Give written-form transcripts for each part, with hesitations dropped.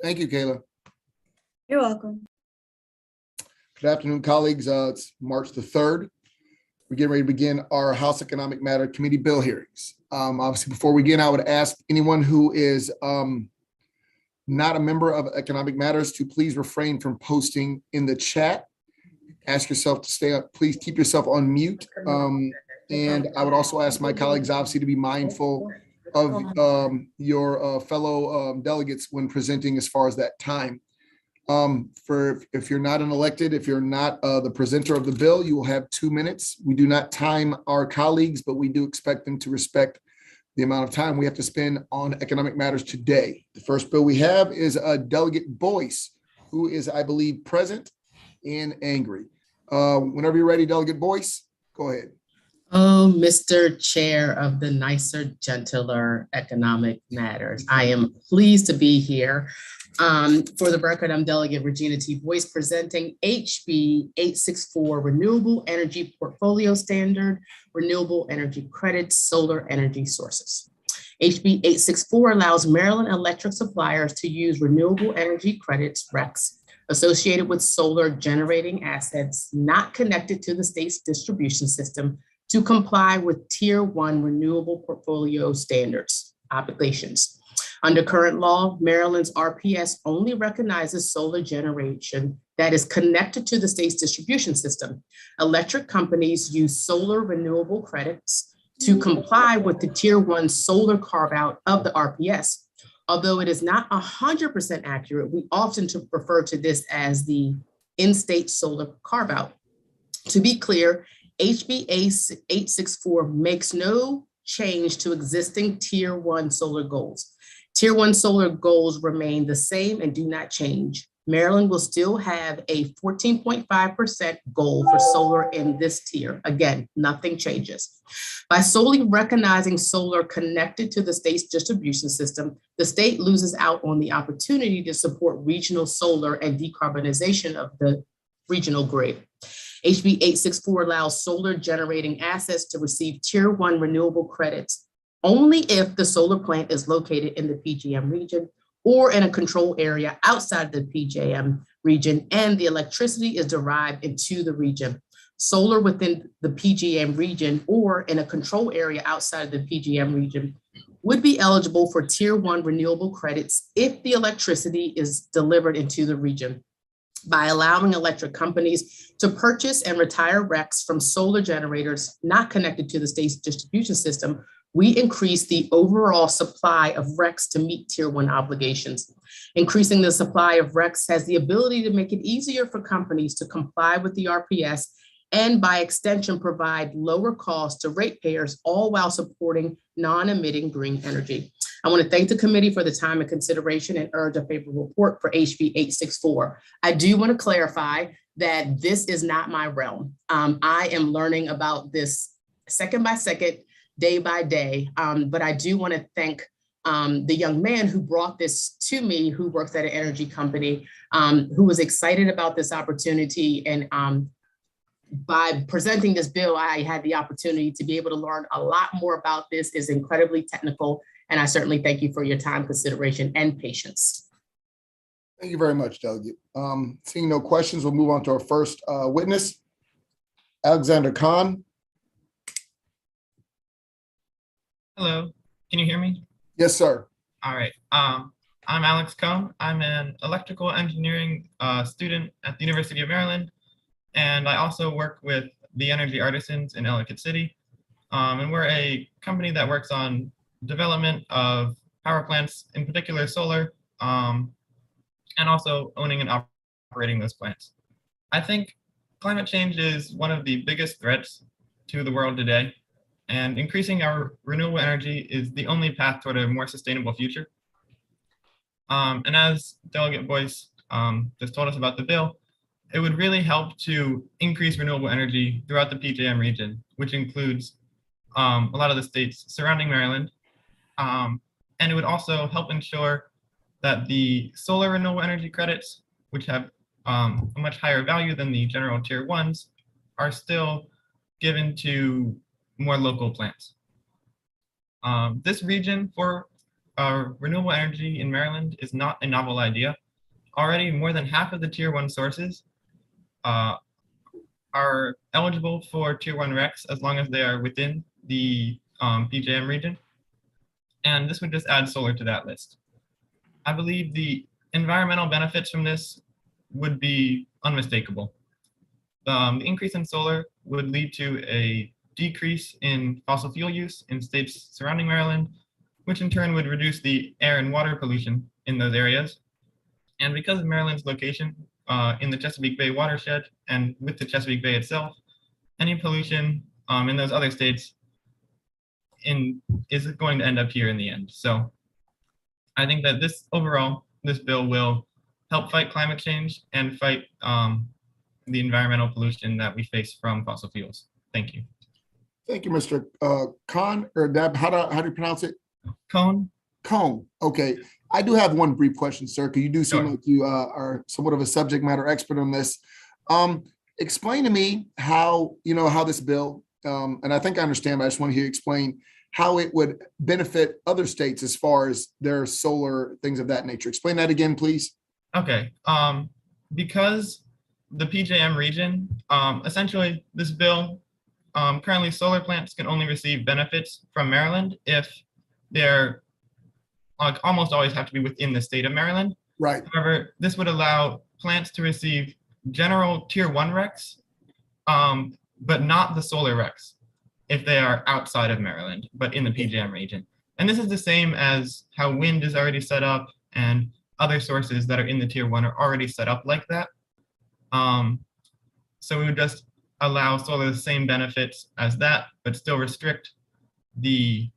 Thank you, Kayla. You're welcome. Good afternoon, colleagues. It's March the 3rd. We're getting ready to begin our House Economic Matter Committee bill hearings. Obviously, before we begin, I would ask anyone who is not a member of Economic Matters to please refrain from posting in the chat. Ask yourself to stay up. Please keep yourself on mute. And I would also ask my colleagues, obviously, to be mindful of your fellow delegates when presenting as far as that time. If you're not an elected, if you're not the presenter of the bill, you will have 2 minutes. We do not time our colleagues, but we do expect them to respect the amount of time we have to spend on economic matters today. The first bill we have is Delegate Boyce, who is, I believe, present and angry. Whenever you're ready, Delegate Boyce, go ahead. Oh, Mr. Chair of the nicer, gentler Economic Matters, I am pleased to be here. For the record, I'm Delegate Regina T. Boyce presenting HB 864, Renewable Energy Portfolio Standard, Renewable Energy Credits, Solar Energy Sources. HB 864 allows Maryland electric suppliers to use renewable energy credits, RECs, associated with solar generating assets not connected to the state's distribution system to comply with Tier 1 renewable portfolio standards obligations. Under current law, Maryland's RPS only recognizes solar generation that is connected to the state's distribution system. Electric companies use solar renewable credits to comply with the Tier 1 solar carve-out of the RPS. Although it is not 100% accurate, we often refer to this as the in-state solar carve-out. To be clear, HB 864 makes no change to existing Tier 1 solar goals. Tier 1 solar goals remain the same and do not change. Maryland will still have a 14.5% goal for solar in this tier. Again, nothing changes. By solely recognizing solar connected to the state's distribution system, the state loses out on the opportunity to support regional solar and decarbonization of the regional grid. HB 864 allows solar generating assets to receive Tier 1 renewable credits only if the solar plant is located in the PJM region or in a control area outside the PJM region and the electricity is derived into the region. Solar within the PJM region or in a control area outside of the PJM region would be eligible for Tier 1 renewable credits if the electricity is delivered into the region. By allowing electric companies to purchase and retire RECs from solar generators not connected to the state's distribution system, we increase the overall supply of RECs to meet Tier 1 obligations. Increasing the supply of RECs has the ability to make it easier for companies to comply with the RPS and by extension provide lower costs to ratepayers, all while supporting non-emitting green energy. I want to thank the committee for the time and consideration and urge a favorable report for HB 864. I do want to clarify that this is not my realm. I am learning about this second by second, day by day, but I do want to thank the young man who brought this to me, who works at an energy company, who was excited about this opportunity. And by presenting this bill, I had the opportunity to be able to learn a lot more about this. It's incredibly technical. And I certainly thank you for your time, consideration, and patience. Thank you very much, Delegate. Seeing no questions, we'll move on to our first witness, Alexander Khan. Hello, can you hear me? Yes, sir. All right. I'm Alex Cohn. I'm an electrical engineering student at the University of Maryland, and I also work with the Energy Artisans in Ellicott City. And we're a company that works on development of power plants, in particular solar, and also owning and operating those plants. I think climate change is one of the biggest threats to the world today, and increasing our renewable energy is the only path toward a more sustainable future. And as Delegate Boyce just told us about the bill, it would really help to increase renewable energy throughout the PJM region, which includes a lot of the states surrounding Maryland. And it would also help ensure that the solar renewable energy credits, which have a much higher value than the general Tier 1s, are still given to more local plants. This region for renewable energy in Maryland is not a novel idea. Already, more than half of the Tier 1 sources are eligible for Tier 1 RECs as long as they are within the PJM region. And this would just add solar to that list. I believe the environmental benefits from this would be unmistakable. The increase in solar would lead to a decrease in fossil fuel use in states surrounding Maryland, which in turn would reduce the air and water pollution in those areas. And because of Maryland's location in the Chesapeake Bay watershed and with the Chesapeake Bay itself, any pollution in those other states is going to end up here in the end. So I think that this bill will help fight climate change and fight the environmental pollution that we face from fossil fuels. Thank you. Thank you, Mr. Khan, or Deb, how do you pronounce it? Cone? Cone. Okay. I do have one brief question, sir, because you do seem Sure. like you are somewhat of a subject matter expert on this. Explain to me how this bill, and I think I understand, but I just want to hear you explain how it would benefit other states as far as their solar, things of that nature. Explain that again, please. Okay. Because the PJM region, essentially this bill, currently solar plants can only receive benefits from Maryland if they're almost always have to be within the state of Maryland. Right. However, this would allow plants to receive general Tier 1 RECs, but not the solar RECs if they are outside of Maryland, but in the PJM region. And this is the same as how wind is already set up and other sources that are in the Tier 1 are already set up like that. So we would just allow solar the same benefits as that, but still restrict the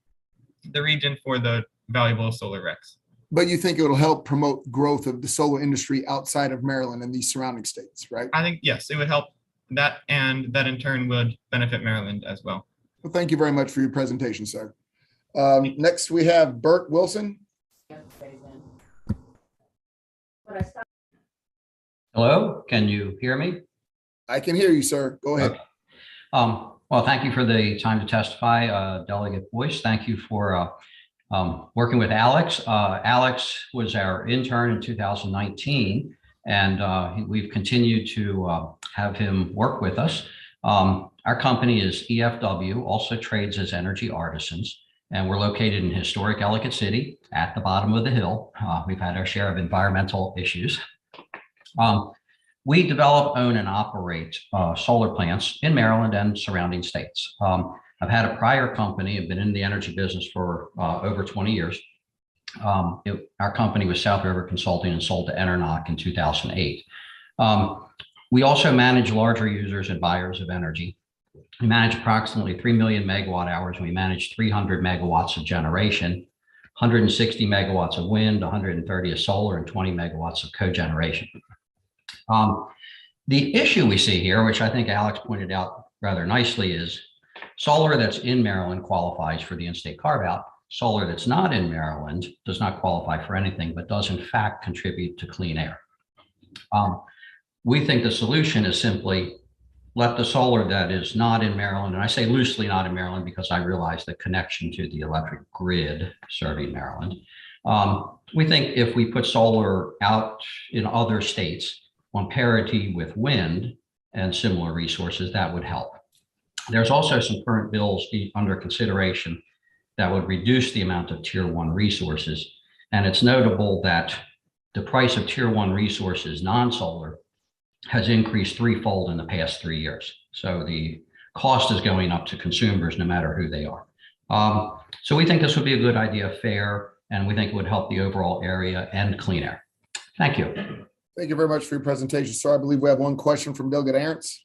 region for the valuable solar RECs. But you think it'll help promote growth of the solar industry outside of Maryland and these surrounding states, right? I think, yes, it would help that, and that in turn would benefit Maryland as well. Well, thank you very much for your presentation, sir. Next, we have Bert Wilson. Hello, can you hear me? I can hear you, sir. Go ahead. Okay. Well, thank you for the time to testify, Delegate Boyce. Thank you for working with Alex. Alex was our intern in 2019, and we've continued to have him work with us. Our company is EFW, also trades as Energy Artisans, and we're located in historic Ellicott City at the bottom of the hill. We've had our share of environmental issues. We develop, own, and operate solar plants in Maryland and surrounding states. I've had a prior company, I've been in the energy business for over 20 years. Our company was South River Consulting and sold to Enernoc in 2008. We also manage larger users and buyers of energy. We manage approximately 3 million megawatt hours. We manage 300 megawatts of generation, 160 megawatts of wind, 130 of solar, and 20 megawatts of cogeneration. The issue we see here, which I think Alex pointed out rather nicely, is solar that's in Maryland qualifies for the in-state carve-out. Solar that's not in Maryland does not qualify for anything, but does in fact contribute to clean air. We think the solution is simply let the solar that is not in Maryland, and I say loosely not in Maryland because I realize the connection to the electric grid serving Maryland. We think if we put solar out in other states on parity with wind and similar resources, that would help. There's also some current bills under consideration that would reduce the amount of Tier 1 resources. And it's notable that the price of Tier 1 resources, non-solar, has increased threefold in the past 3 years. So the cost is going up to consumers no matter who they are. So we think this would be a good idea, fair, and we think it would help the overall area and clean air. Thank you. Thank you very much for your presentation, sir. I believe we have one question from Delegate Arntz.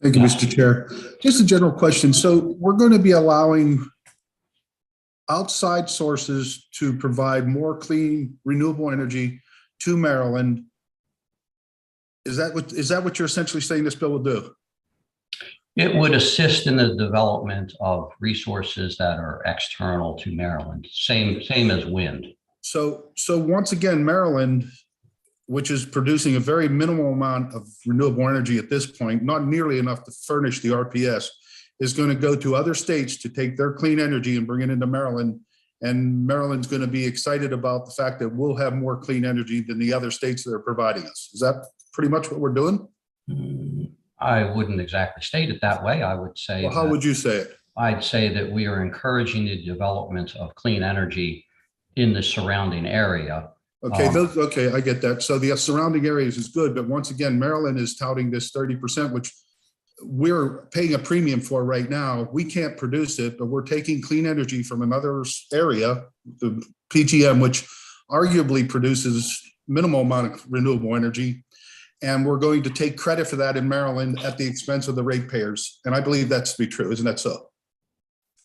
Thank you, Mr. Chair. Just a general question. So we're going to be allowing outside sources to provide more clean, renewable energy to Maryland. Is that what you're essentially saying this bill will do? It would assist in the development of resources that are external to Maryland, same as wind. So once again, Maryland, which is producing a very minimal amount of renewable energy at this point, not nearly enough to furnish the RPS, is going to go to other states to take their clean energy and bring it into Maryland And Maryland's going to be excited about the fact that we'll have more clean energy than the other states that are providing us. Is that pretty much what we're doing? I wouldn't exactly state it that way. I would say, Well, how would you say it? I'd say that we are encouraging the development of clean energy in the surrounding area. Okay, okay, I get that. So the surrounding areas is good, but once again, Maryland is touting this 30%, which we're paying a premium for right now. We can't produce it, but we're taking clean energy from another area, the PGM, which arguably produces minimal amount of renewable energy. And we're going to take credit for that in Maryland at the expense of the ratepayers. And I believe that's to be true. Isn't that so?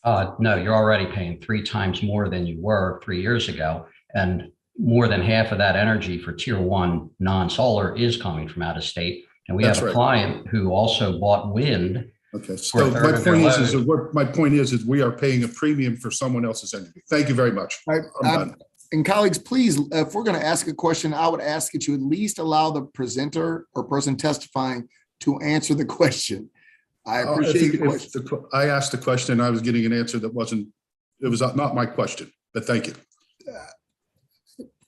No, you're already paying 3 times more than you were 3 years ago. And more than half of that energy for tier 1 non-solar is coming from out of state. And we have a client who also bought wind. Okay, so my point is we are paying a premium for someone else's energy. Thank you very much. And colleagues, please, if we're going to ask a question, I would ask that you at least allow the presenter or person testifying to answer the question. I appreciate the question. I asked a question, I was getting an answer that was not my question, but thank you.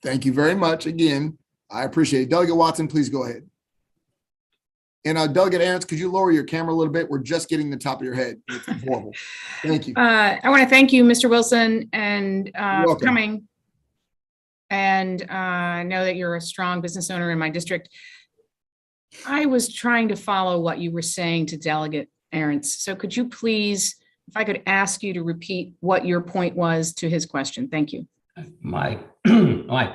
Thank you very much. Again, I appreciate it. Delegate Watson, please go ahead. And Delegate Ahrens, could you lower your camera a little bit? We're just getting the top of your head. It's horrible. Thank you. I want to thank you, Mr. Wilson, and for coming. And I know that you're a strong business owner in my district. I was trying to follow what you were saying to Delegate Ahrens. So could you please, if I could ask you to repeat what your point was to his question? Thank you. My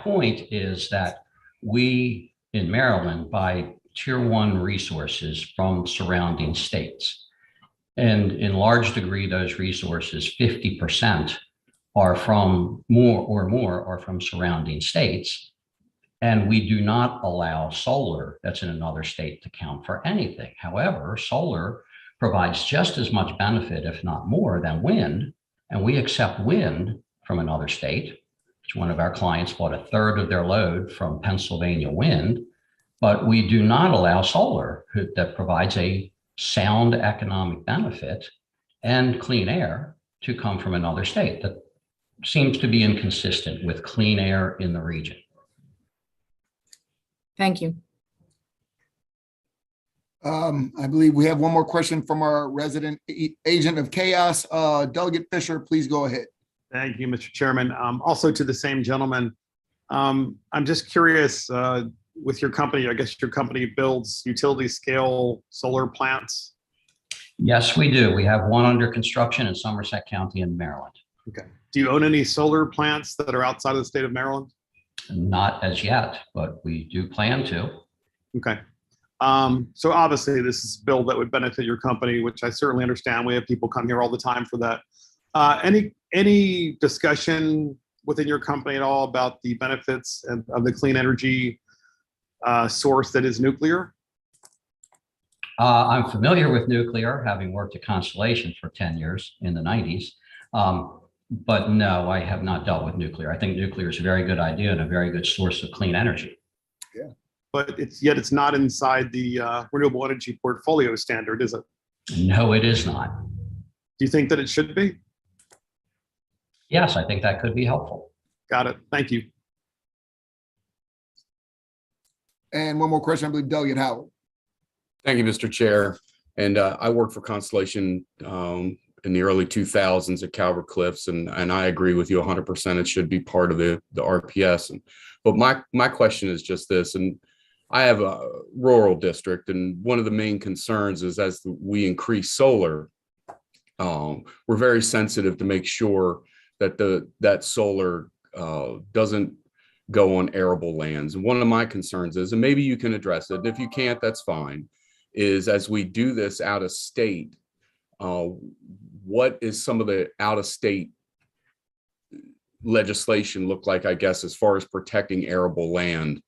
point is that we in Maryland buy tier 1 resources from surrounding states. And in large degree, those resources, 50% are from more are from surrounding states. And we do not allow solar that's in another state to count for anything. However, solar provides just as much benefit, if not more, than wind. And we accept wind from another state. One of our clients bought 1/3 of their load from Pennsylvania wind, but we do not allow solar that provides a sound economic benefit and clean air to come from another state. That seems to be inconsistent with clean air in the region. Thank you. I believe we have one more question from our resident agent of chaos. Delegate Fisher, please go ahead. Thank you, Mr. Chairman. Also to the same gentleman, I'm just curious, with your company, I guess your company builds utility scale solar plants? Yes, we do. We have one under construction in Somerset County in Maryland. Okay. Do you own any solar plants that are outside of the state of Maryland? Not as yet, but we do plan to. Okay. So obviously this is a bill that would benefit your company, which I certainly understand. We have people come here all the time for that. Any discussion within your company at all about the benefits of the clean energy source that is nuclear? I'm familiar with nuclear, having worked at Constellation for 10 years in the 90s. But no, I have not dealt with nuclear. I think nuclear is a very good idea and a very good source of clean energy. Yeah. But it's not inside the renewable energy portfolio standard, is it? No, it is not. Do you think that it should be? Yes, I think that could be helpful. Got it. Thank you. And one more question, I believe Delegate Howard. Thank you, Mr. Chair. And I worked for Constellation in the early 2000s at Calvert Cliffs, and I agree with you 100%. It should be part of the RPS. But my question is just this, and I have a rural district, and one of the main concerns is as we increase solar, we're very sensitive to make sure that that solar doesn't go on arable lands. And one of my concerns is, and maybe you can address it, and if you can't, that's fine, is as we do this out of state, what is some of the out of state legislation look like, I guess, as far as protecting arable land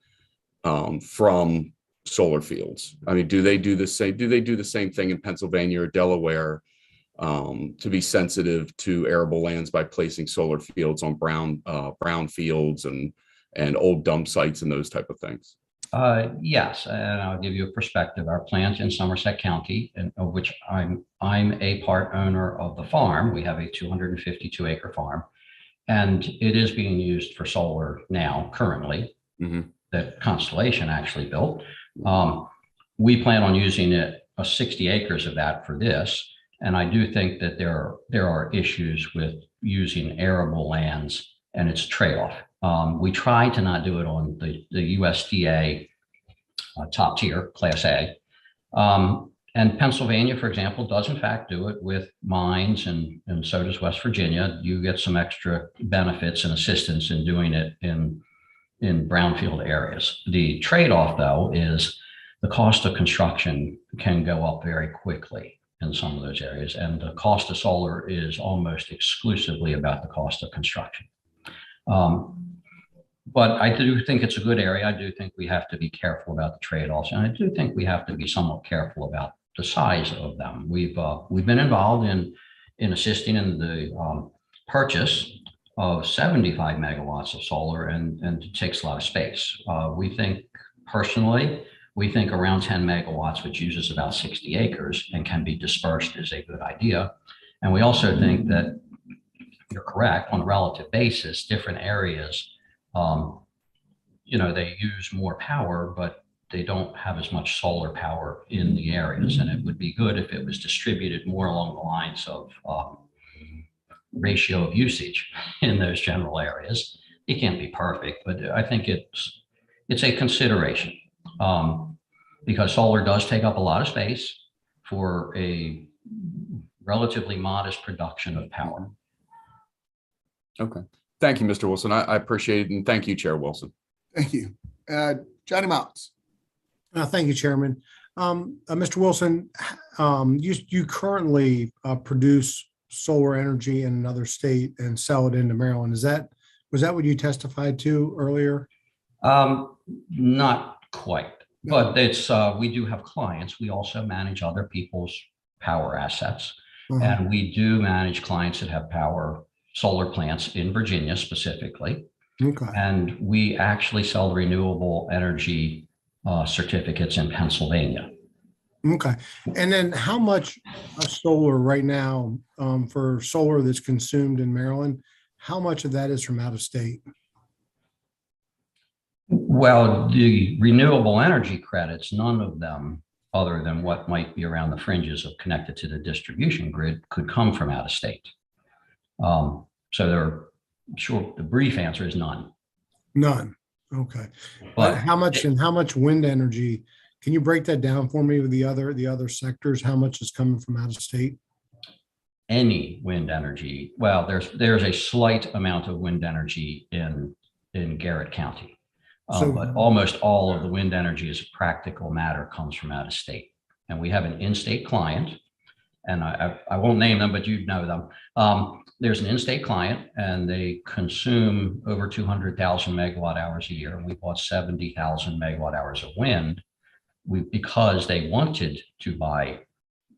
from solar fields? I mean, do they do the same thing in Pennsylvania or Delaware to be sensitive to arable lands by placing solar fields on brown fields and old dump sites and those type of things? Yes, and I'll give you a perspective. Our plant in Somerset County, of which I'm a part owner of the farm. We have a 252-acre farm, And it is being used for solar now currently, Mhm. that Constellation actually built. We plan on using it, 60 acres of that for this. And I do think that there are issues with using arable lands and its trade-off. We try to not do it on the USDA top tier, Class A. And Pennsylvania, for example, does in fact do it with mines, and so does West Virginia. You get some extra benefits and assistance in doing it in brownfield areas. The trade-off, though, is the cost of construction can go up very quickly in some of those areas. And the cost of solar is almost exclusively about the cost of construction. But I do think it's a good area. I do think we have to be careful about the trade-offs. And I do think we have to be somewhat careful about the size of them. We've been involved in assisting in the purchase of 75 megawatts of solar, and it takes a lot of space. We think around 10 megawatts, which uses about 60 acres and can be dispersed, is a good idea. And we also think that you're correct on a relative basis, different areas, they use more power, but they don't have as much solar power in the areas. And it would be good if it was distributed more along the lines of ratio of usage in those general areas. It can't be perfect, but I think it's a consideration. Because solar does take up a lot of space for a relatively modest production of power. Okay. Thank you, Mr. Wilson. I appreciate it. And thank you, Chair Wilson. Thank you. Johnny Mounts. Thank you, Chairman. Mr. Wilson, you currently produce solar energy in another state and sell it into Maryland. Was that what you testified to earlier? Not quite, but we do have clients. We also manage other people's power assets, and we do manage clients that have solar plants in Virginia specifically. Okay. And we actually sell renewable energy certificates in Pennsylvania. Okay. And then how much solar right now, for solar that's consumed in Maryland, how much of that is from out of state? Well, the renewable energy credits, none of them, other than what might be around the fringes of connected to the distribution grid, could come from out of state. So the brief answer is none. None. Okay. But how much wind energy? Can you break that down for me with the other sectors? How much is coming from out of state? Any wind energy? Well, there's a slight amount of wind energy in Garrett County, but almost all of the wind energy, as a practical matter, comes from out of state. And we have an in-state client, and I won't name them, but you know them. There's an in-state client, and they consume over 200,000 megawatt hours a year. And we bought 70,000 megawatt hours of wind because they wanted to buy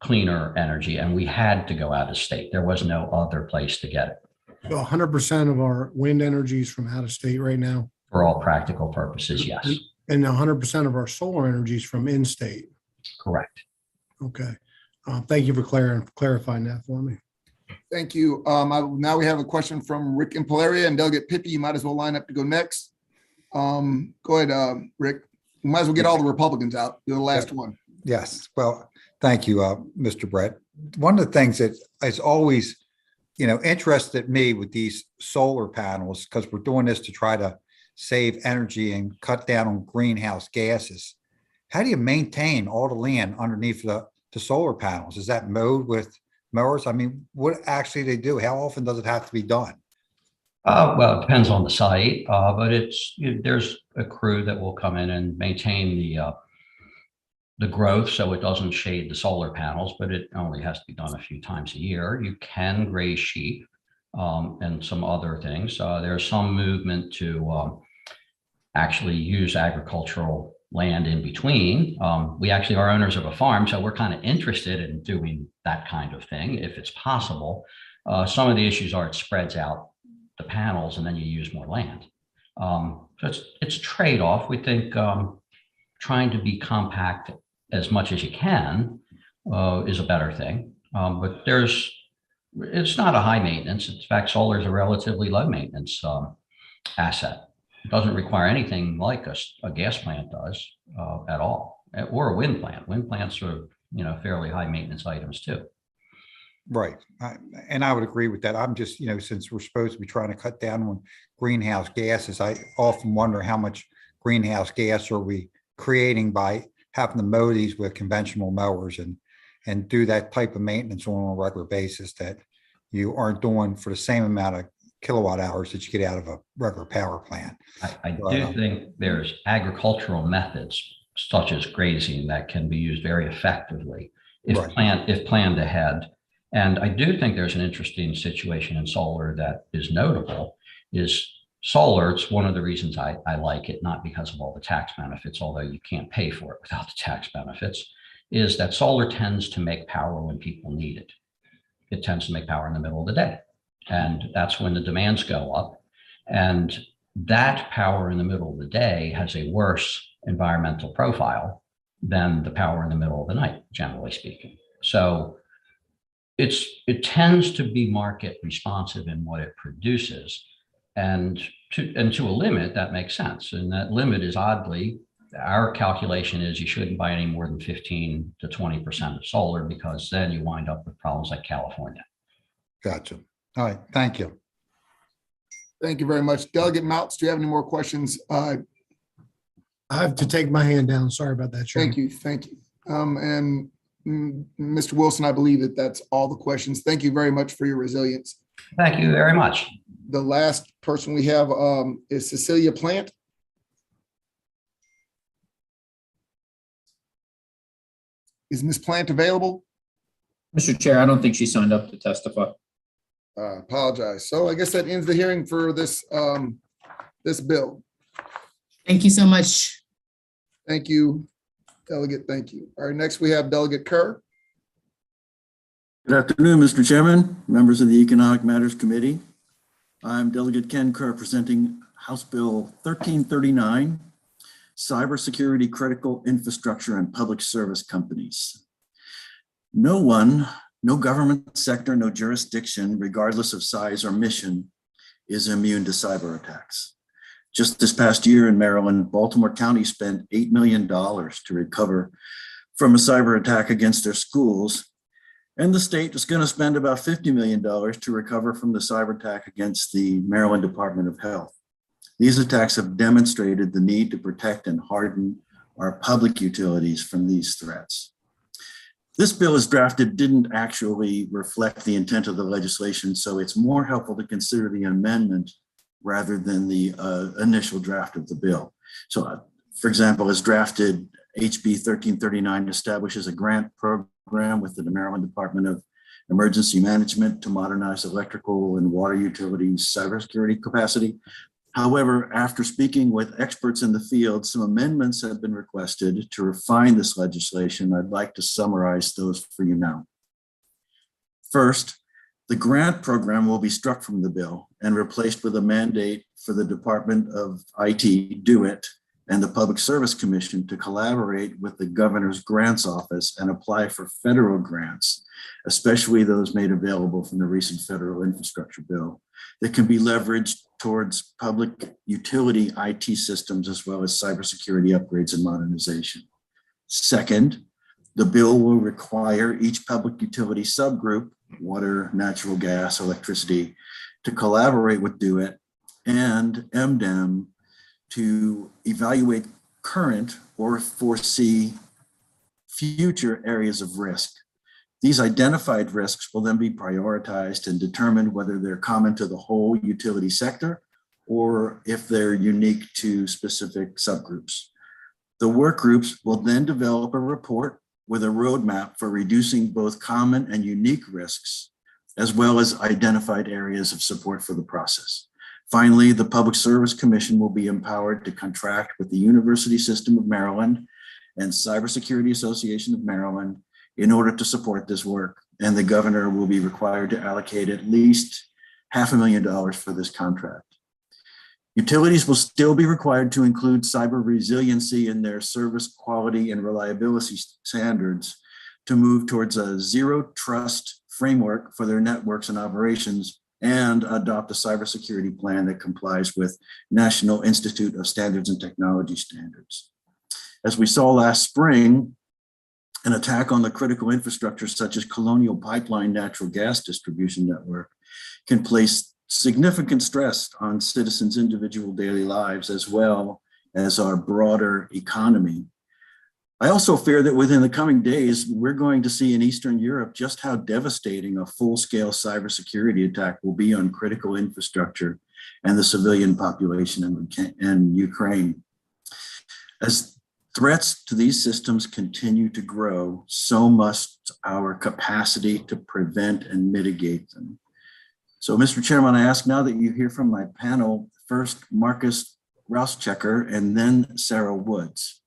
cleaner energy, and we had to go out of state. There was no other place to get it. So 100% of our wind energy is from out of state right now? For all practical purposes, yes. And 100% of our solar energy is from in-state? Correct. Okay. Thank you for clarifying that for me. Thank you. Now we have a question from Rick and Polaria, and Delegate Pippy, you might as well line up to go next. Go ahead, Rick. You might as well get all the Republicans out. You're the last one. Yes. Well, thank you, Mr. Brett. One of the things that has always, interested me with these solar panels, because we're doing this to try to save energy and cut down on greenhouse gases. How do you maintain all the land underneath the solar panels? Is that mowed with mowers? I mean, what actually they do? How often does it have to be done? Well, it depends on the site, but there's a crew that will come in and maintain the growth so it doesn't shade the solar panels, but it only has to be done a few times a year. You can graze sheep and some other things. There's some movement to actually use agricultural land in between. We actually are owners of a farm, so we're kind of interested in doing that kind of thing if it's possible. Some of the issues are it spreads out the panels and then you use more land. So it's trade-off. We think trying to be compact as much as you can is a better thing. But there's it's not a high maintenance. In fact, solar is a relatively low maintenance asset. It doesn't require anything like a gas plant does at all, or a wind plant. Wind plants are, fairly high maintenance items too. Right. And I would agree with that. I'm just, since we're supposed to be trying to cut down on greenhouse gases, I often wonder how much greenhouse gas are we creating by having to mow these with conventional mowers and do that type of maintenance on a regular basis that you aren't doing for the same amount of kilowatt hours that you get out of a regular power plant. I do think there's agricultural methods such as grazing that can be used very effectively if planned ahead. And I do think there's an interesting situation in solar that is notable is solar. It's one of the reasons I like it, not because of all the tax benefits, although you can't pay for it without the tax benefits, is that solar tends to make power when people need it. It tends to make power in the middle of the day. And that's when the demands go up. And that power in the middle of the day has a worse environmental profile than the power in the middle of the night, generally speaking. So it tends to be market responsive in what it produces. And to a limit, that makes sense. And that limit is oddly, our calculation is you shouldn't buy any more than 15 to 20% of solar, because then you wind up with problems like California. Gotcha. All right. Thank you. Thank you very much. Delegate Mouts, do you have any more questions? I have to take my hand down. Sorry about that, Chairman. Thank you. Thank you. And Mr. Wilson, I believe that that's all the questions. Thank you very much for your resilience. Thank you very much. The last person we have is Cecilia Plant. Is Ms. Plant available? Mr. Chair, I don't think she signed up to testify. Apologize. So I guess that ends the hearing for this this bill. Thank you so much. Thank you, Delegate. Thank you. All right, next we have Delegate Kerr. Good afternoon, Mr. Chairman, members of the Economic Matters Committee. I'm Delegate Ken Kerr presenting House Bill 1339, Cybersecurity Critical Infrastructure and Public Service Companies. No government sector, no jurisdiction, regardless of size or mission, is immune to cyber attacks. Just this past year in Maryland, Baltimore County spent $8 million to recover from a cyber attack against their schools. And the state is going to spend about $50 million to recover from the cyber attack against the Maryland Department of Health. These attacks have demonstrated the need to protect and harden our public utilities from these threats. This bill as drafted didn't actually reflect the intent of the legislation, so it's more helpful to consider the amendment rather than the initial draft of the bill. So, for example, as drafted, HB 1339 establishes a grant program with the Maryland Department of Emergency Management to modernize electrical and water utilities cybersecurity capacity. However, after speaking with experts in the field, some amendments have been requested to refine this legislation. I'd like to summarize those for you now. First, the grant program will be struck from the bill and replaced with a mandate for the Department of IT, DO-IT, and the Public Service Commission to collaborate with the Governor's Grants Office and apply for federal grants, especially those made available from the recent federal infrastructure bill, that can be leveraged towards public utility IT systems as well as cybersecurity upgrades and modernization. Second, the bill will require each public utility subgroup, water, natural gas, electricity, to collaborate with DO-IT and MDEM to evaluate current or foresee future areas of risk. These identified risks will then be prioritized and determined whether they're common to the whole utility sector or if they're unique to specific subgroups. The work groups will then develop a report with a roadmap for reducing both common and unique risks, as well as identified areas of support for the process. Finally, the Public Service Commission will be empowered to contract with the University System of Maryland and Cybersecurity Association of Maryland in order to support this work. And the governor will be required to allocate at least $500,000 for this contract. Utilities will still be required to include cyber resiliency in their service quality and reliability standards to move towards a zero trust framework for their networks and operations, and adopt a cybersecurity plan that complies with National Institute of Standards and Technology standards. As we saw last spring, an attack on the critical infrastructure such as Colonial Pipeline natural gas distribution network can place significant stress on citizens' individual daily lives as well as our broader economy. I also fear that within the coming days, we're going to see in Eastern Europe just how devastating a full-scale cybersecurity attack will be on critical infrastructure and the civilian population in Ukraine. As threats to these systems continue to grow, so must our capacity to prevent and mitigate them. So, Mr. Chairman, I ask now that you hear from my panel, first Marcus Rauschecker and then Sarah Woods.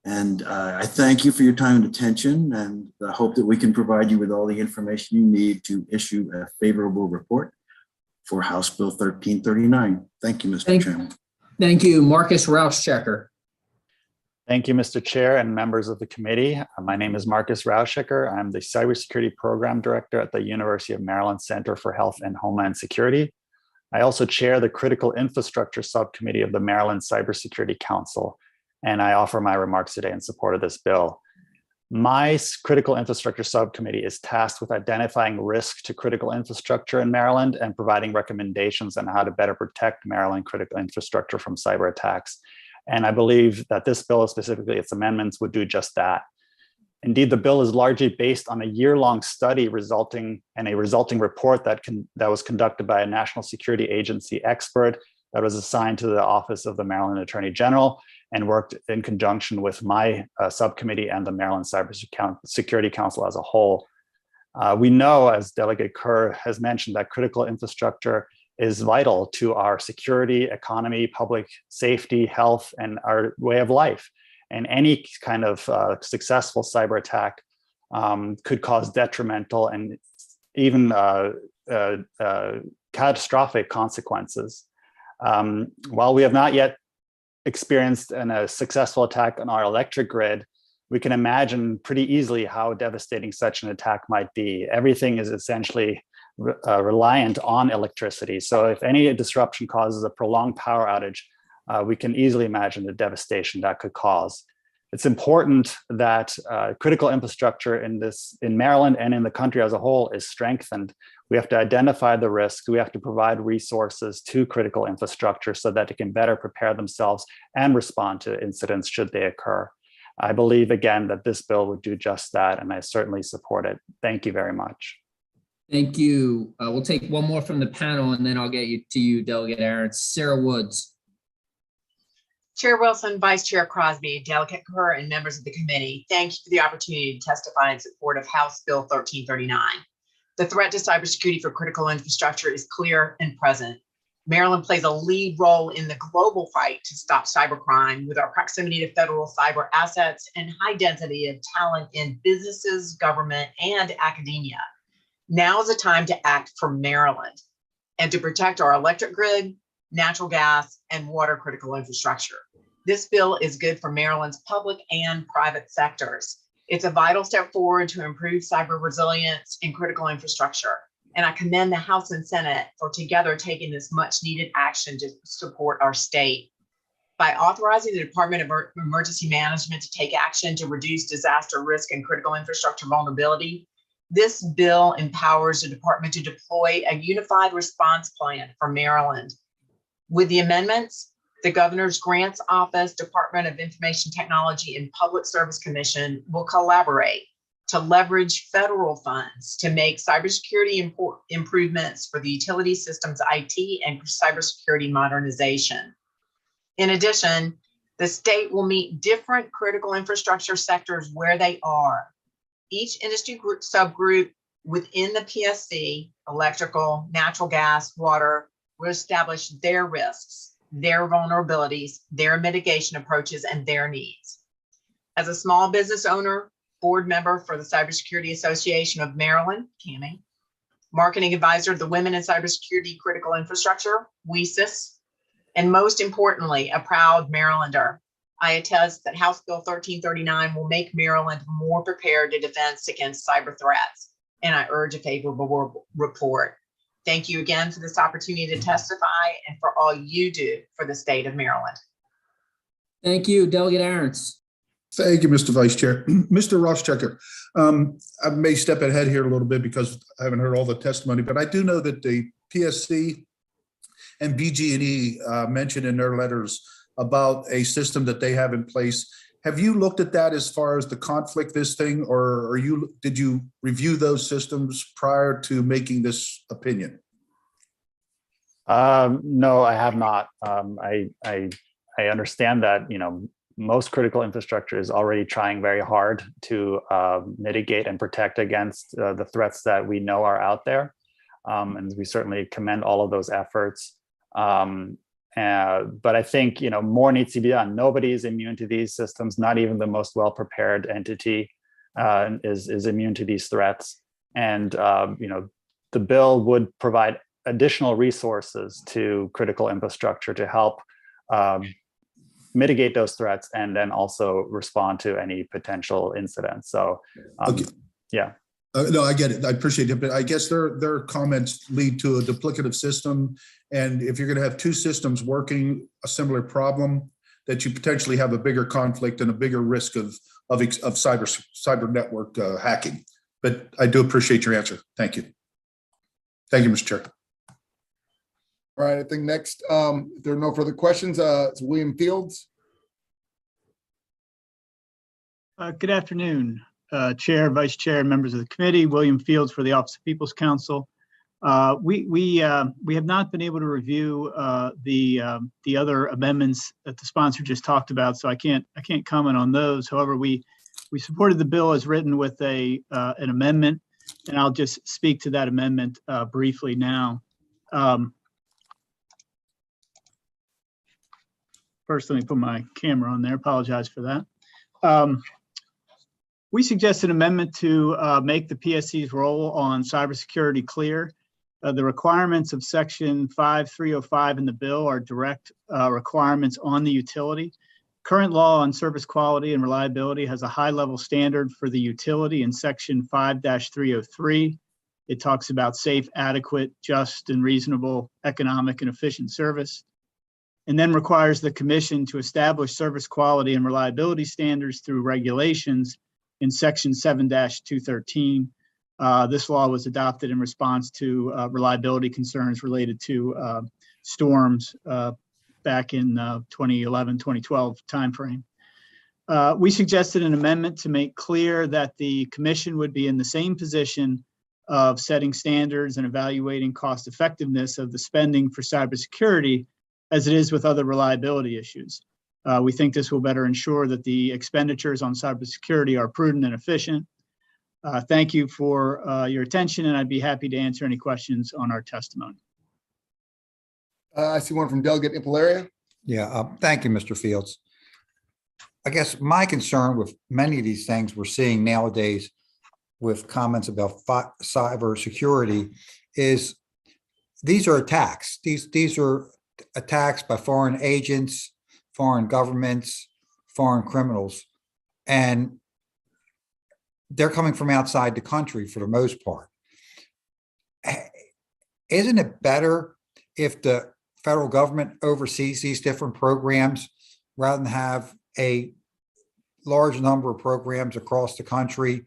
And I thank you for your time and attention, and I hope that we can provide you with all the information you need to issue a favorable report for House Bill 1339. Thank you, Mr. Chairman. Thank you, Marcus Rauschecker. Thank you, Mr. Chair and members of the committee. My name is Marcus Rauschecker. I'm the Cybersecurity Program Director at the University of Maryland Center for Health and Homeland Security. I also chair the Critical Infrastructure Subcommittee of the Maryland Cybersecurity Council, and I offer my remarks today in support of this bill. My Critical Infrastructure Subcommittee is tasked with identifying risk to critical infrastructure in Maryland and providing recommendations on how to better protect Maryland critical infrastructure from cyber attacks. And I believe that this bill, specifically its amendments, would do just that. Indeed, the bill is largely based on a year-long study resulting report that was conducted by a national security agency expert that was assigned to the Office of the Maryland Attorney General and worked in conjunction with my subcommittee and the Maryland Cybersecurity Council as a whole. We know, as Delegate Kerr has mentioned, that critical infrastructure is vital to our security, economy, public safety, health, and our way of life. And any kind of successful cyber attack could cause detrimental and even catastrophic consequences. While we have not yet experienced a successful attack on our electric grid, we can imagine pretty easily how devastating such an attack might be. Everything is essentially reliant on electricity. So if any disruption causes a prolonged power outage, we can easily imagine the devastation that could cause. It's important that critical infrastructure in Maryland and in the country as a whole is strengthened. We have to identify the risks. We have to provide resources to critical infrastructure so that it can better prepare themselves and respond to incidents should they occur. I believe, again, that this bill would do just that, and I certainly support it. Thank you very much. Thank you. We'll take one more from the panel, and then I'll get to you, Delegate Aaron's. Sarah Woods. Chair Wilson, Vice Chair Crosby, Delegate Kerr, and members of the committee, thank you for the opportunity to testify in support of House Bill 1339. The threat to cybersecurity for critical infrastructure is clear and present. Maryland plays a lead role in the global fight to stop cybercrime with our proximity to federal cyber assets and high density of talent in businesses, government, and academia. Now is the time to act for Maryland and to protect our electric grid, natural gas, and water critical infrastructure. This bill is good for Maryland's public and private sectors. It's a vital step forward to improve cyber resilience in critical infrastructure. And I commend the House and Senate for together taking this much needed action to support our state. By authorizing the Department of Emergency Management to take action to reduce disaster risk and critical infrastructure vulnerability, this bill empowers the department to deploy a unified response plan for Maryland. With the amendments, the Governor's Grants Office, Department of Information Technology, and Public Service Commission will collaborate to leverage federal funds to make cybersecurity improvements for the utility systems IT and cybersecurity modernization. In addition, the state will meet different critical infrastructure sectors where they are. Each industry group subgroup within the PSC, electrical, natural gas, water, will establish their risks, their vulnerabilities, their mitigation approaches, and their needs. As a small business owner, board member for the Cybersecurity Association of Maryland, CAMI, marketing advisor of the Women in Cybersecurity Critical Infrastructure, WECIS, and most importantly, a proud Marylander, I attest that House Bill 1339 will make Maryland more prepared to defend against cyber threats. and I urge a favorable report. Thank you again for this opportunity to testify and for all you do for the state of Maryland. Thank you, Delegate Arntz. Thank you, Mr. Vice Chair. Mr. Ross-Checker, I may step ahead here a little bit because I haven't heard all the testimony, but I do know that the PSC and BG&E mentioned in their letters about a system that they have in place. Have you looked at that as far as the conflict this thing, or did you review those systems prior to making this opinion? No, I have not. I understand that, most critical infrastructure is already trying very hard to mitigate and protect against the threats that we know are out there. And we certainly commend all of those efforts. But I think, more needs to be done. Nobody is immune to these systems. Not even the most well-prepared entity is immune to these threats. And, the bill would provide additional resources to critical infrastructure to help mitigate those threats and then also respond to any potential incidents. So, Okay. Yeah. No, I get it. I appreciate it. But I guess their comments lead to a duplicative system. And if you're going to have two systems working a similar problem, that you potentially have a bigger conflict and a bigger risk of cyber network hacking. But I do appreciate your answer. Thank you. Thank you, Mr. Chair. All right, I think next, if there are no further questions, it's William Fields. Good afternoon, Chair, Vice Chair, and members of the committee. William Fields for the Office of People's Counsel. We have not been able to review the other amendments that the sponsor just talked about, so I can't comment on those. However, we supported the bill as written with an amendment, and I'll just speak to that amendment briefly now. First, let me put my camera on there. Apologize for that. We suggest an amendment to make the PSC's role on cybersecurity clear. The requirements of Section 5305 in the bill are direct requirements on the utility. Current law on service quality and reliability has a high-level standard for the utility in Section 5-303. It talks about safe, adequate, just, and reasonable economic and efficient service, and then requires the commission to establish service quality and reliability standards through regulations in Section 7-213. This law was adopted in response to reliability concerns related to storms back in 2011-2012 timeframe. We suggested an amendment to make clear that the commission would be in the same position of setting standards and evaluating cost effectiveness of the spending for cybersecurity as it is with other reliability issues. We think this will better ensure that the expenditures on cybersecurity are prudent and efficient. Thank you for your attention, and I'd be happy to answer any questions on our testimony. I see one from Delegate Impalaria. Yeah, thank you, Mr. Fields. I guess my concern with many of these things we're seeing nowadays with comments about cybersecurity is these are attacks. These are attacks by foreign agents, foreign governments, foreign criminals, and they're coming from outside the country for the most part. Isn't it better if the federal government oversees these different programs rather than have a large number of programs across the country?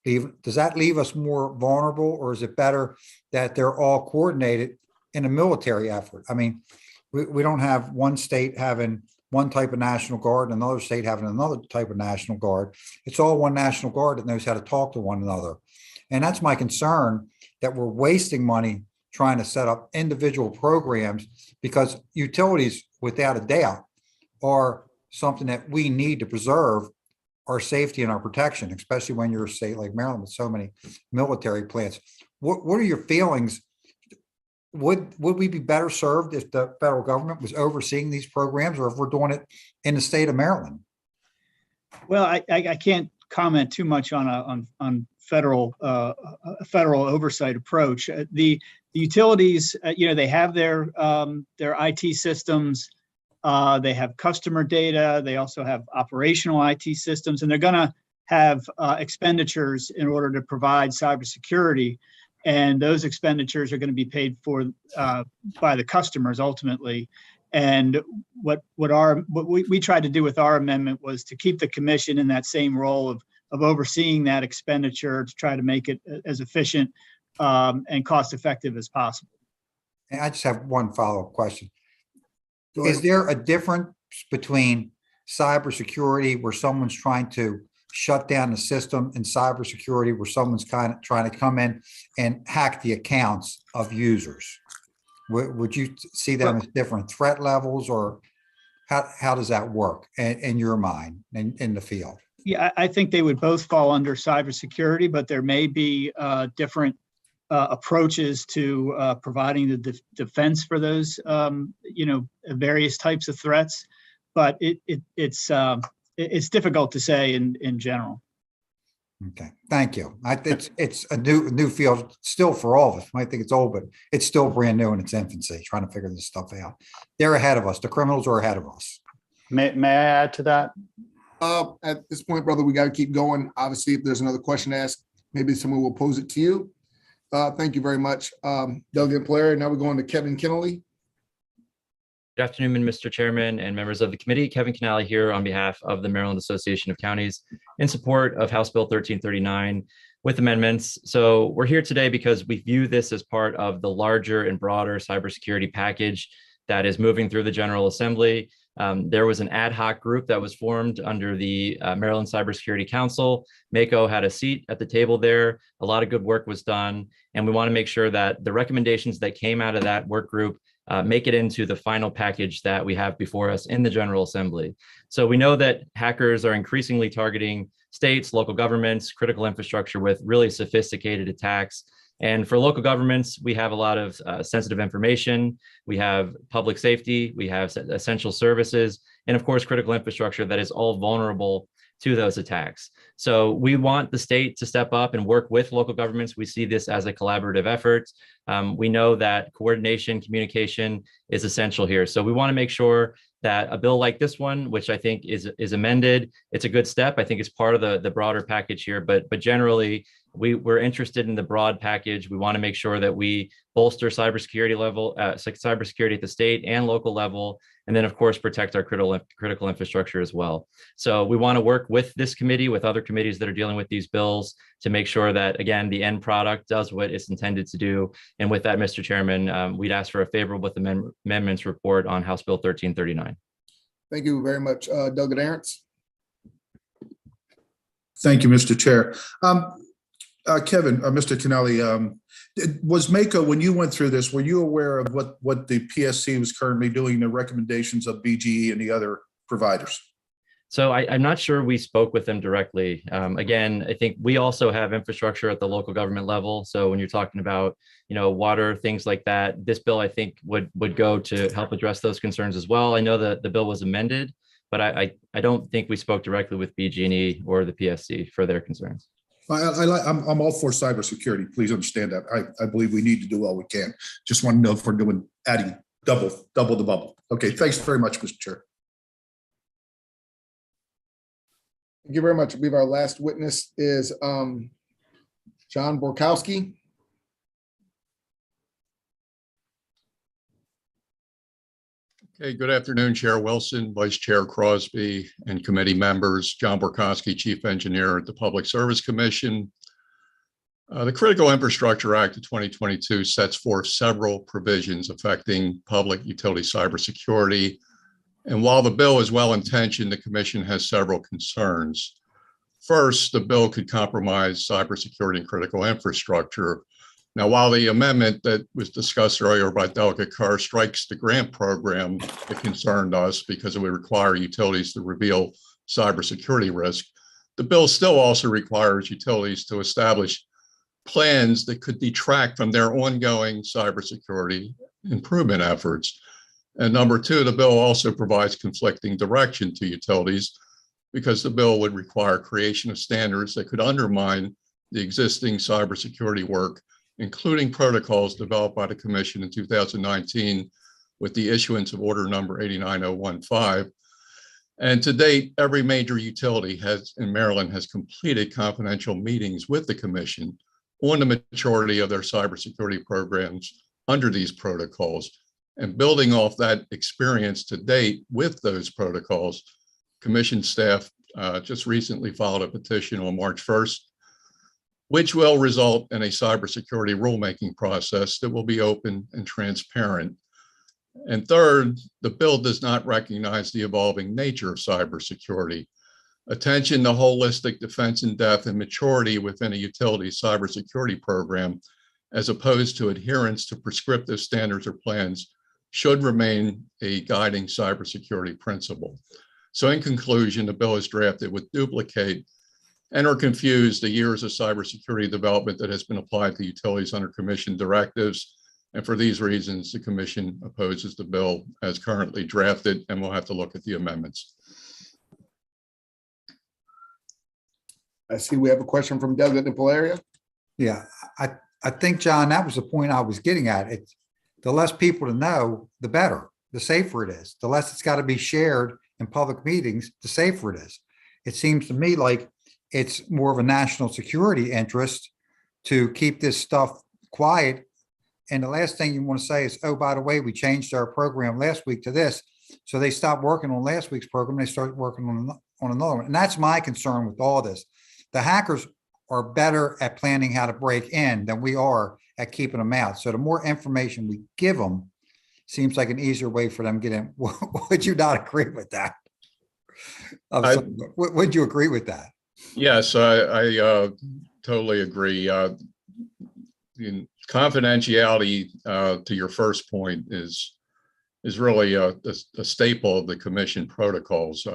Does that leave us more vulnerable, or is it better that they're all coordinated in a military effort? I mean, we don't have one state having one type of National Guard and another state having another type of National Guard. It's all one National Guard that knows how to talk to one another. And that's my concern, that we're wasting money trying to set up individual programs, because utilities, without a doubt, are something that we need to preserve our safety and our protection, especially when you're a state like Maryland with so many military plants. What are your feelings? Would we be better served if the federal government was overseeing these programs, or if we're doing it in the state of Maryland? Well, I can't comment too much on federal oversight approach. The utilities, they have their IT systems. They have customer data. They also have operational IT systems, and they're gonna have expenditures in order to provide cybersecurity. And those expenditures are going to be paid for by the customers ultimately. And what we tried to do with our amendment was to keep the commission in that same role of overseeing that expenditure to try to make it as efficient and cost effective as possible. And I just have one follow-up question. Is there a difference between cybersecurity where someone's trying to shut down the system and cybersecurity where someone's kind of trying to come in and hack the accounts of users? Would you see them as different threat levels, or how does that work in your mind in the field? Yeah, I think they would both fall under cybersecurity, but there may be different approaches to providing the defense for those, various types of threats. But it's difficult to say in general. Okay, thank you. It's a new field still for all of us. I might think it's old, but it's still brand new in its infancy, trying to figure this stuff out. They're ahead of us. The criminals are ahead of us. May I add to that? At this point, brother, we got to keep going. Obviously, if there's another question to ask, maybe someone will pose it to you. Thank you very much, Delegate Blair. Now we're going to Kevin Kennelly. Good afternoon, Mr. Chairman and members of the committee. Kevin Kennelly here on behalf of the Maryland Association of Counties in support of House Bill 1339 with amendments. So we're here today because we view this as part of the larger and broader cybersecurity package that is moving through the General Assembly. There was an ad hoc group that was formed under the Maryland Cybersecurity Council. MACO had a seat at the table there. A lot of good work was done. And we want to make sure that the recommendations that came out of that work group make it into the final package that we have before us in the General Assembly. So we know that hackers are increasingly targeting states, local governments, critical infrastructure with really sophisticated attacks. And for local governments, we have a lot of sensitive information. We have public safety, we have essential services, and of course, critical infrastructure that is all vulnerable to those attacks. So we want the state to step up and work with local governments. We see this as a collaborative effort. We know that coordination, communication is essential here. So we want to make sure that a bill like this one, which I think is amended, it's a good step. I think it's part of the broader package here, but generally we're interested in the broad package. We want to make sure that we bolster cybersecurity at the state and local level, and then of course protect our critical infrastructure as well. So we want to work with this committee, with other committees that are dealing with these bills, to make sure that, again, the end product does what it's intended to do. And with that, Mr. Chairman, we'd ask for a favorable amendments report on House Bill 1339. Thank you very much, Delegate Arentz. Thank you, Mr. Chair. Kevin, Mr. Kennelly, was MACO, when you went through this, were you aware of what the PSC was currently doing, the recommendations of BGE and the other providers? So I'm not sure we spoke with them directly. Again, I think we also have infrastructure at the local government level. So when you're talking about, water, things like that, this bill, I think, would go to help address those concerns as well. I know that the bill was amended, but I don't think we spoke directly with BG&E or the PSC for their concerns. I'm all for cybersecurity. Please understand that. I believe we need to do all we can. Just want to know if we're adding double the bubble. Okay, thanks very much, Mr. Chair. Thank you very much. I believe our last witness is John Borkowski. Okay, good afternoon, Chair Wilson, Vice Chair Crosby, and committee members. John Borkowski, Chief Engineer at the Public Service Commission. The Critical Infrastructure Act of 2022 sets forth several provisions affecting public utility cybersecurity. And while the bill is well-intentioned, the Commission has several concerns. First, the bill could compromise cybersecurity and critical infrastructure. Now, while the amendment that was discussed earlier by Delegate Kerr strikes the grant program that concerned us because it would require utilities to reveal cybersecurity risk, the bill still also requires utilities to establish plans that could detract from their ongoing cybersecurity improvement efforts. And number two, the bill also provides conflicting direction to utilities because the bill would require creation of standards that could undermine the existing cybersecurity work, including protocols developed by the Commission in 2019 with the issuance of Order Number 89015. And to date, every major utility in Maryland has completed confidential meetings with the commission on the maturity of their cybersecurity programs under these protocols. And building off that experience to date with those protocols, commission staff just recently filed a petition on March 1st, which will result in a cybersecurity rulemaking process that will be open and transparent. And third, the bill does not recognize the evolving nature of cybersecurity. Attention to holistic defense in depth and maturity within a utility cybersecurity program, as opposed to adherence to prescriptive standards or plans, should remain a guiding cybersecurity principle. So in conclusion, the bill is drafted would duplicate and or confuse the years of cybersecurity development that has been applied to utilities under commission directives. And for these reasons, the commission opposes the bill as currently drafted, and we'll have to look at the amendments. I see we have a question from Delegate Napolaria. Yeah, I think, John, that was the point I was getting at. It's the less people to know, the better, the safer it is. The less it's got to be shared in public meetings, the safer it is. It seems to me like it's more of a national security interest to keep this stuff quiet. And the last thing you want to say is, oh, by the way, we changed our program last week to this. So they stopped working on last week's program. They started working on another one. And that's my concern with all this. The hackers are better at planning how to break in than we are at keeping them out. So the more information we give them, seems like an easier way for them to get in. Would you not agree with that? Would you agree with that? Yes, I totally agree. Confidentiality, to your first point, is really a staple of the commission protocols.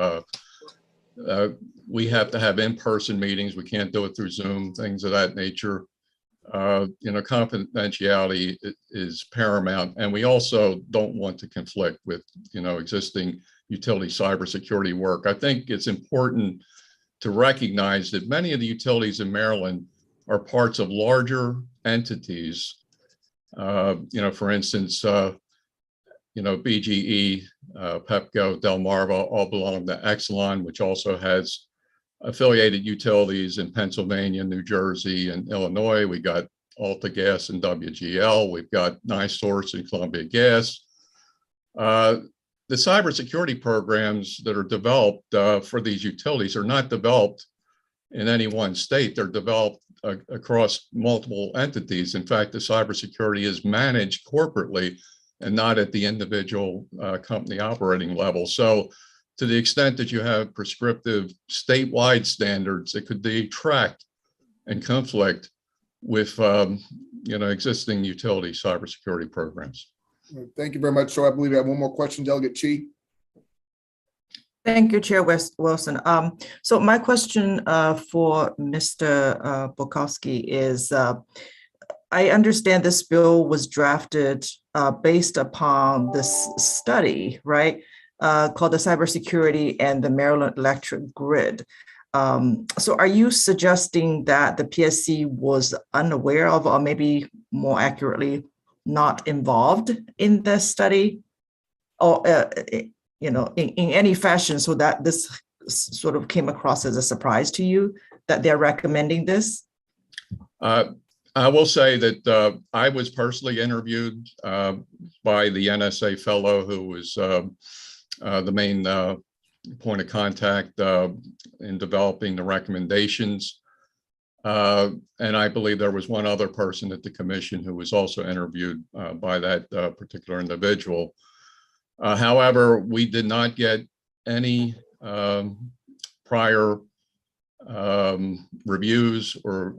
We have to have in-person meetings. We can't do it through Zoom, things of that nature. Confidentiality is paramount, and we also don't want to conflict with, existing utility cybersecurity work. I think it's important to recognize that many of the utilities in Maryland are parts of larger entities. For instance, BGE, Pepco, Delmarva all belong to Exelon, which also has affiliated utilities in Pennsylvania, New Jersey, and Illinois. We got Alta Gas and WGL. We've got NiSource and Columbia Gas. The cybersecurity programs that are developed for these utilities are not developed in any one state. They're developed across multiple entities. In fact, the cybersecurity is managed corporately and not at the individual company operating level. So to the extent that you have prescriptive statewide standards that could detract and conflict with existing utility cybersecurity programs. Thank you very much. So I believe I have one more question, Delegate Chi. Thank you, Chair Wilson. So my question for Mr. Bukowski is, I understand this bill was drafted based upon this study, right? Called the Cybersecurity and the Maryland Electric Grid. So are you suggesting that the PSC was unaware of, or maybe more accurately, not involved in the study, or in any fashion, so that this sort of came across as a surprise to you that they're recommending this? I will say that I was personally interviewed by the NSA fellow who was the main point of contact in developing the recommendations. And I believe there was one other person at the commission who was also interviewed by that particular individual. However, we did not get any prior reviews, or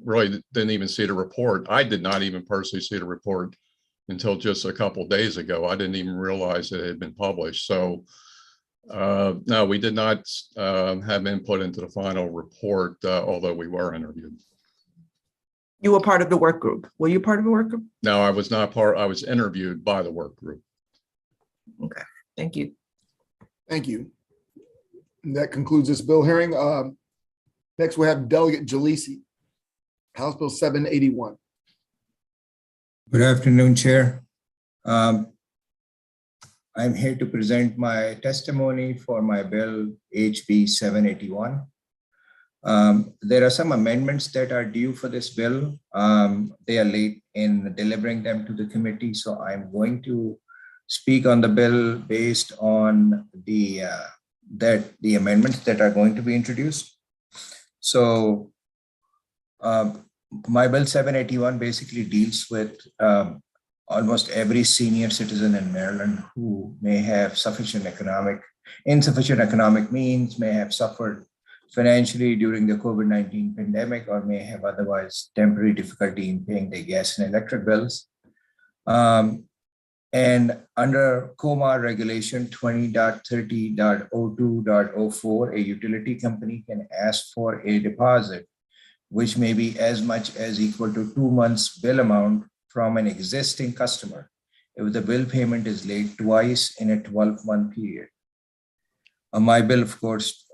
really didn't even see the report. I did not even personally see the report until just a couple of days ago. I didn't even realize it had been published. So no, we did not have input into the final report, although we were interviewed. You were part of the work group. Were you part of the work group? No, I was not part. I was interviewed by the work group. Okay, thank you. Thank you. And that concludes this bill hearing. Next, we have Delegate Jalisi, House Bill 781. Good afternoon, Chair. I'm here to present my testimony for my bill HB 781. There are some amendments that are due for this bill. They are late in delivering them to the committee, so I'm going to speak on the bill based on the amendments that are going to be introduced. So my bill 781 basically deals with almost every senior citizen in Maryland who may have insufficient economic means, may have suffered financially during the COVID-19 pandemic, or may have otherwise temporary difficulty in paying their gas and electric bills. And under COMA regulation 20.30.02.04, a utility company can ask for a deposit, which may be as much as equal to 2 months bill amount from an existing customer if the bill payment is late twice in a 12-month period. My bill, of course,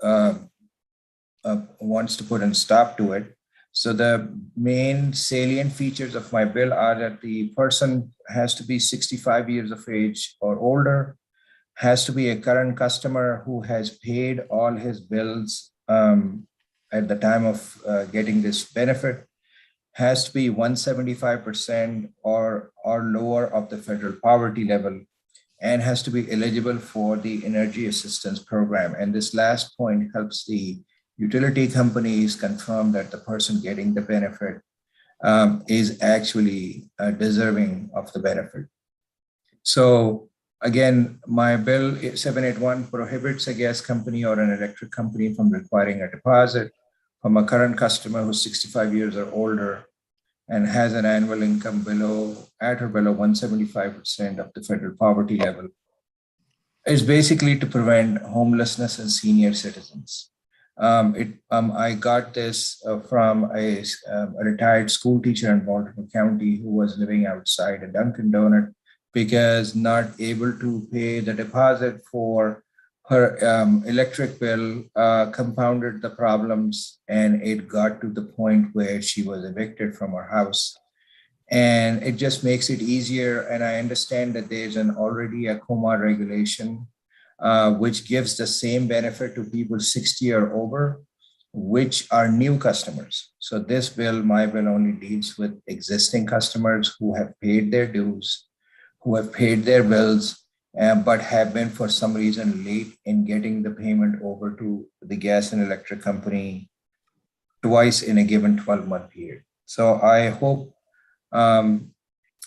wants to put a stop to it. So the main salient features of my bill are that the person has to be 65 years of age or older, has to be a current customer who has paid all his bills at the time of getting this benefit, has to be 175% or lower of the federal poverty level, and has to be eligible for the energy assistance program. And this last point helps the utility companies confirm that the person getting the benefit is actually deserving of the benefit. So again, my bill 781 prohibits a gas company or an electric company from requiring a deposit from a current customer who's 65 years or older and has an annual income at or below 175% of the federal poverty level. It's basically to prevent homelessness in senior citizens. I got this from a retired school teacher in Baltimore County who was living outside a Dunkin' Donut because not able to pay the deposit for her electric bill compounded the problems, and it got to the point where she was evicted from her house. And it just makes it easier. And I understand that there's already a COMA regulation which gives the same benefit to people 60 or over, which are new customers. So this bill, my bill, only deals with existing customers who have paid their dues, who have paid their bills, but have been for some reason late in getting the payment over to the gas and electric company twice in a given 12-month period. So I hope, and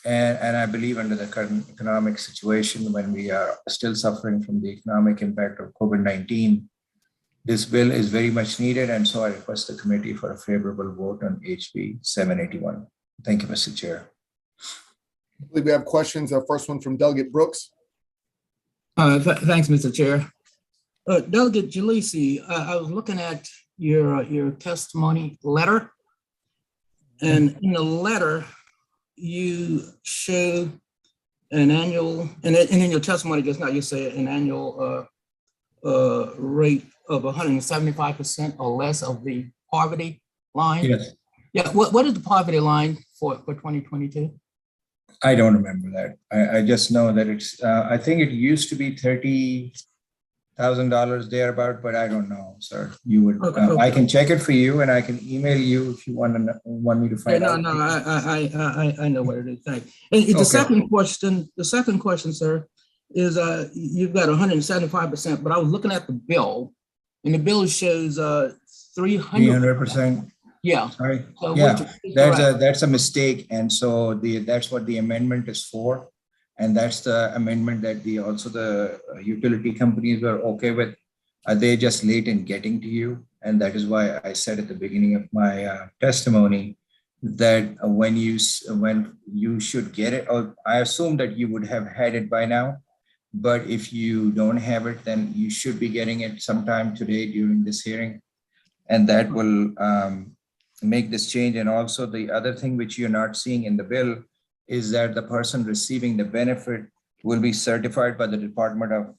I believe under the current economic situation, when we are still suffering from the economic impact of COVID-19, this bill is very much needed. And so I request the committee for a favorable vote on HB 781. Thank you, Mr. Chair. I believe we have questions. Our first one from Delegate Brooks. Thanks, Mr. Chair. Delegate Jalisi, I was looking at your testimony letter, and in the letter, you show an annual, and in your testimony just now, you say an annual rate of 175% or less of the poverty line. Yes. Yeah. What is the poverty line for 2022? I don't remember that. I just know that it's, I think it used to be $30,000 thereabout, but I don't know, sir. You would, okay. I can check it for you and I can email you if you want me to find out. No, I know what it is. Thanks. And the second question, sir, is you've got 175%, but I was looking at the bill and the bill shows 300%. Yeah. Sorry. So yeah, that's a mistake. And so that's what the amendment is for. And that's the amendment that the utility companies were okay with. They just late in getting to you. And that is why I said at the beginning of my testimony that when you should get it, or I assume that you would have had it by now. But if you don't have it, then you should be getting it sometime today during this hearing. And that will make this change. And also the other thing which you're not seeing in the bill is that the person receiving the benefit will be certified by the Department of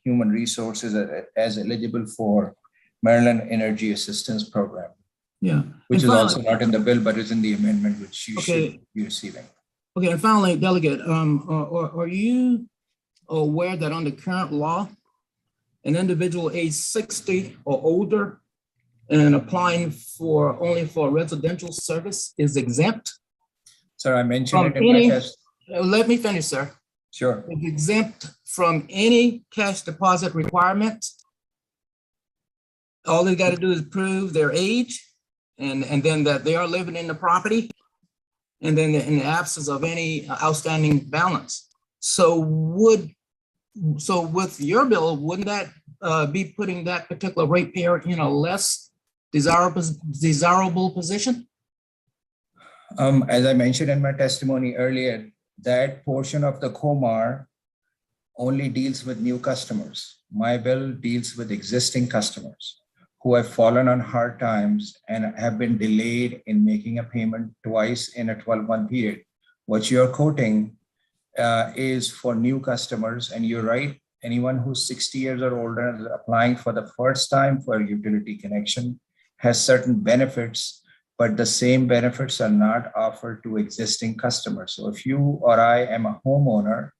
Human Resources as eligible for Maryland Energy Assistance Program. Yeah. Which is also not in the bill, but is in the amendment which you should be receiving. Okay, and finally, Delegate, are you aware that under current law, an individual age 60 or older and applying only for residential service is exempt? Sir, I mentioned it From in my any, test. let me finish, sir. Sure. Is exempt from any cash deposit requirements. All they got to do is prove their age and then that they are living in the property. And then in the absence of any outstanding balance. So with your bill, wouldn't that be putting that particular ratepayer in a less desirable position? As I mentioned in my testimony earlier, that portion of the COMAR only deals with new customers. My bill deals with existing customers who have fallen on hard times and have been delayed in making a payment twice in a 12-month period. What you're quoting is for new customers, and you're right, anyone who's 60 years or older and applying for the first time for a utility connection has certain benefits, but the same benefits are not offered to existing customers. So if you or I am a homeowner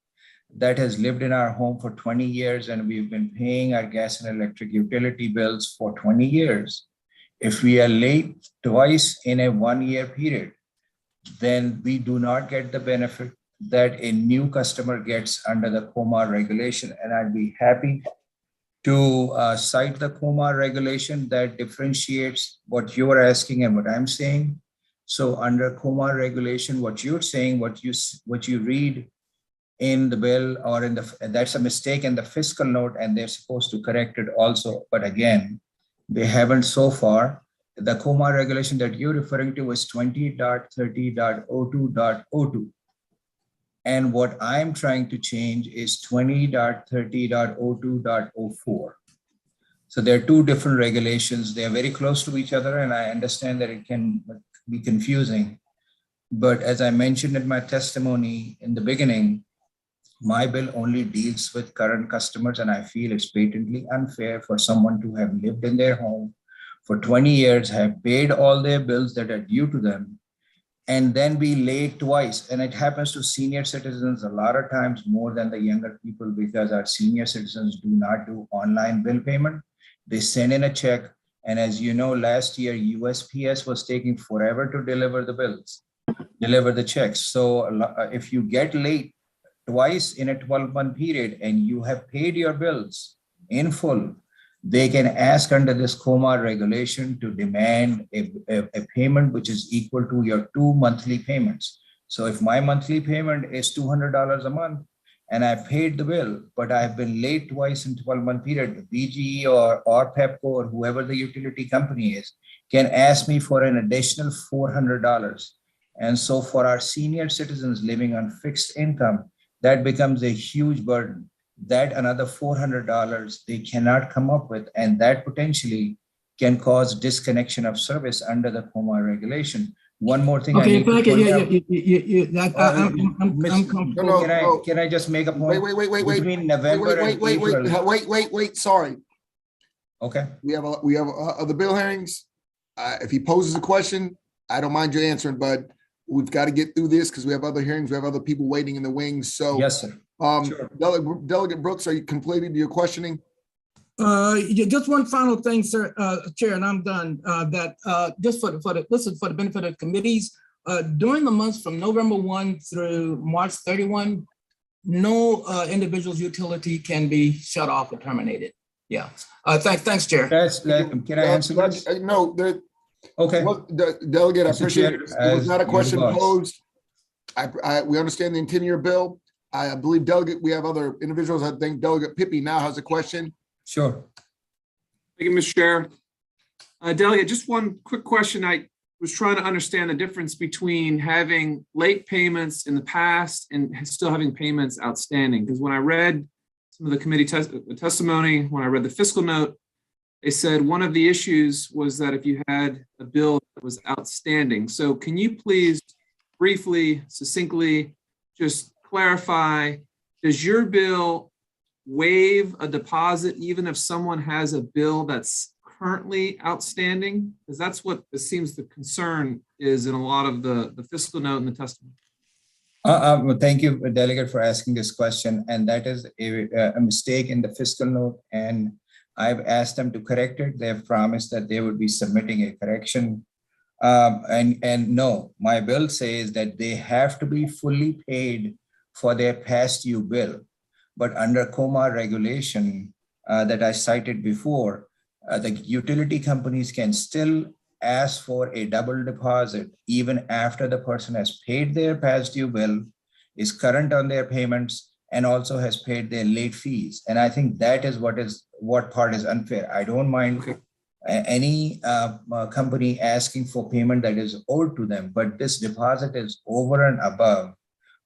that has lived in our home for 20 years and we've been paying our gas and electric utility bills for 20 years, if we are late twice in a 1-year period, then we do not get the benefit that a new customer gets under the COMAR regulation. And I'd be happy to cite the COMAR regulation that differentiates what you're asking and what I'm saying. So under COMAR regulation, what you're saying, what you read in the bill or in that's a mistake in the fiscal note, and they're supposed to correct it also. But again, they haven't so far. The COMAR regulation that you're referring to is 20.30.02.02. And what I'm trying to change is 20.30.02.04. So there are two different regulations. They are very close to each other, and I understand that it can be confusing. But as I mentioned in my testimony in the beginning, my bill only deals with current customers, and I feel it's patently unfair for someone to have lived in their home for 20 years, have paid all their bills that are due to them, and then be late twice. And it happens to senior citizens a lot of times more than the younger people, because our senior citizens do not do online bill payment. They send in a check. And as you know, last year, USPS was taking forever to deliver the bills, deliver the checks. So if you get late twice in a 12-month period and you have paid your bills in full, they can ask under this COMAR regulation to demand a payment which is equal to your 2 monthly payments. So if my monthly payment is $200 a month and I paid the bill, but I've been late twice in 12-month period, BGE or PEPCO or whoever the utility company is can ask me for an additional $400. And so for our senior citizens living on fixed income, that becomes a huge burden. That another $400 they cannot come up with, and that potentially can cause disconnection of service under the COMAR regulation. One more thing. Okay, I need to point out. Can I just make a point? Wait. Between November and April. Wait. Sorry. Okay. We have other bill hearings. If he poses a question, I don't mind you answering, but we've got to get through this because we have other hearings. We have other people waiting in the wings. So yes, sir. Sure. Delegate Brooks, are you completed your questioning? Just one final thing, sir, Chair, and I'm done. Just for the benefit of committees, during the months from November 1 through March 31, no individual's utility can be shut off or terminated. Yeah. Thanks, Chair. Can I answer this? No. Okay. Delegate, I appreciate it. It was not a question posed. We understand the intent of your bill. I believe Delegate, we have other individuals. I think Delegate Pippi now has a question. Sure. Thank you, Mr. Chair. Delegate, just one quick question. I was trying to understand the difference between having late payments in the past and still having payments outstanding. Because when I read some of the committee testimony, when I read the fiscal note, they said one of the issues was that if you had a bill that was outstanding. So can you please briefly, succinctly, just clarify, does your bill waive a deposit even if someone has a bill that's currently outstanding? Because that's what it seems the concern is in a lot of the fiscal note and the testimony. Thank you, Delegate, for asking this question. And that is a mistake in the fiscal note. And I've asked them to correct it. They've promised that they would be submitting a correction. And no, my bill says that they have to be fully paid for their past due bill. But under COMA regulation that I cited before, the utility companies can still ask for a double deposit even after the person has paid their past due bill, is current on their payments, and also has paid their late fees. And I think that is what part is unfair. I don't mind any company asking for payment that is owed to them, but this deposit is over and above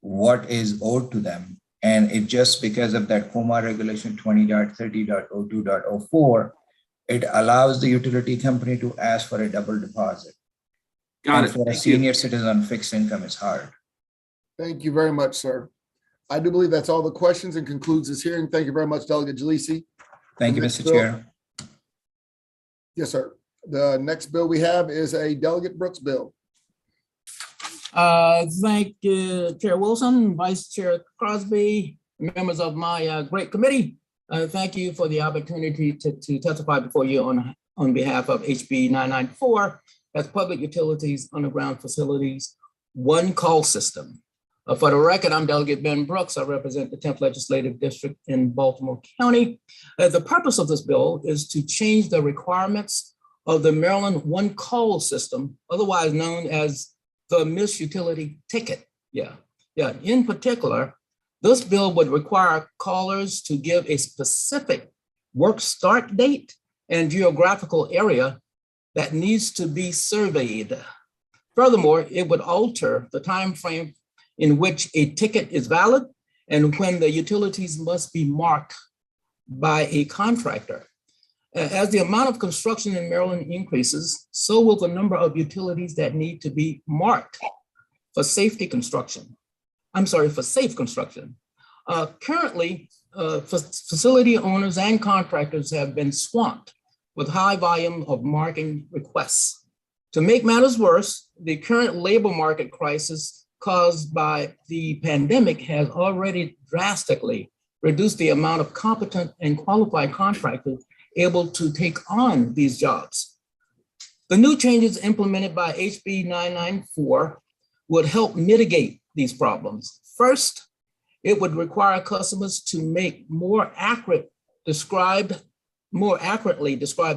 what is owed to them. And it just because of that COMA regulation 20.30.02.04, it allows the utility company to ask for a double deposit. Got and it. For a Thank senior you. citizen on fixed income, it's hard. Thank you very much, sir. I do believe that's all the questions and concludes this hearing. Thank you very much, Delegate Jalisi. Thank you, Mr. Chair. Yes, sir. The next bill we have is a Delegate Brooks bill. Thank you, Chair Wilson, Vice Chair Crosby, members of my great committee. Thank you for the opportunity to testify before you on behalf of HB 994 as Public Utilities Underground Facilities One Call System. For the record, I'm Delegate Ben Brooks. I represent the 10th Legislative District in Baltimore County. The purpose of this bill is to change the requirements of the Maryland One Call System, otherwise known as the Miss Utility Ticket. In particular, this bill would require callers to give a specific work start date and geographical area that needs to be surveyed. Furthermore, it would alter the time frame in which a ticket is valid and when the utilities must be marked by a contractor. As the amount of construction in Maryland increases, so will the number of utilities that need to be marked for safe construction. Currently, facility owners and contractors have been swamped with high volume of marking requests. To make matters worse, the current labor market crisis caused by the pandemic has already drastically reduced the amount of competent and qualified contractors able to take on these jobs. The new changes implemented by HB 994 would help mitigate these problems. First, it would require customers to make more accurately describe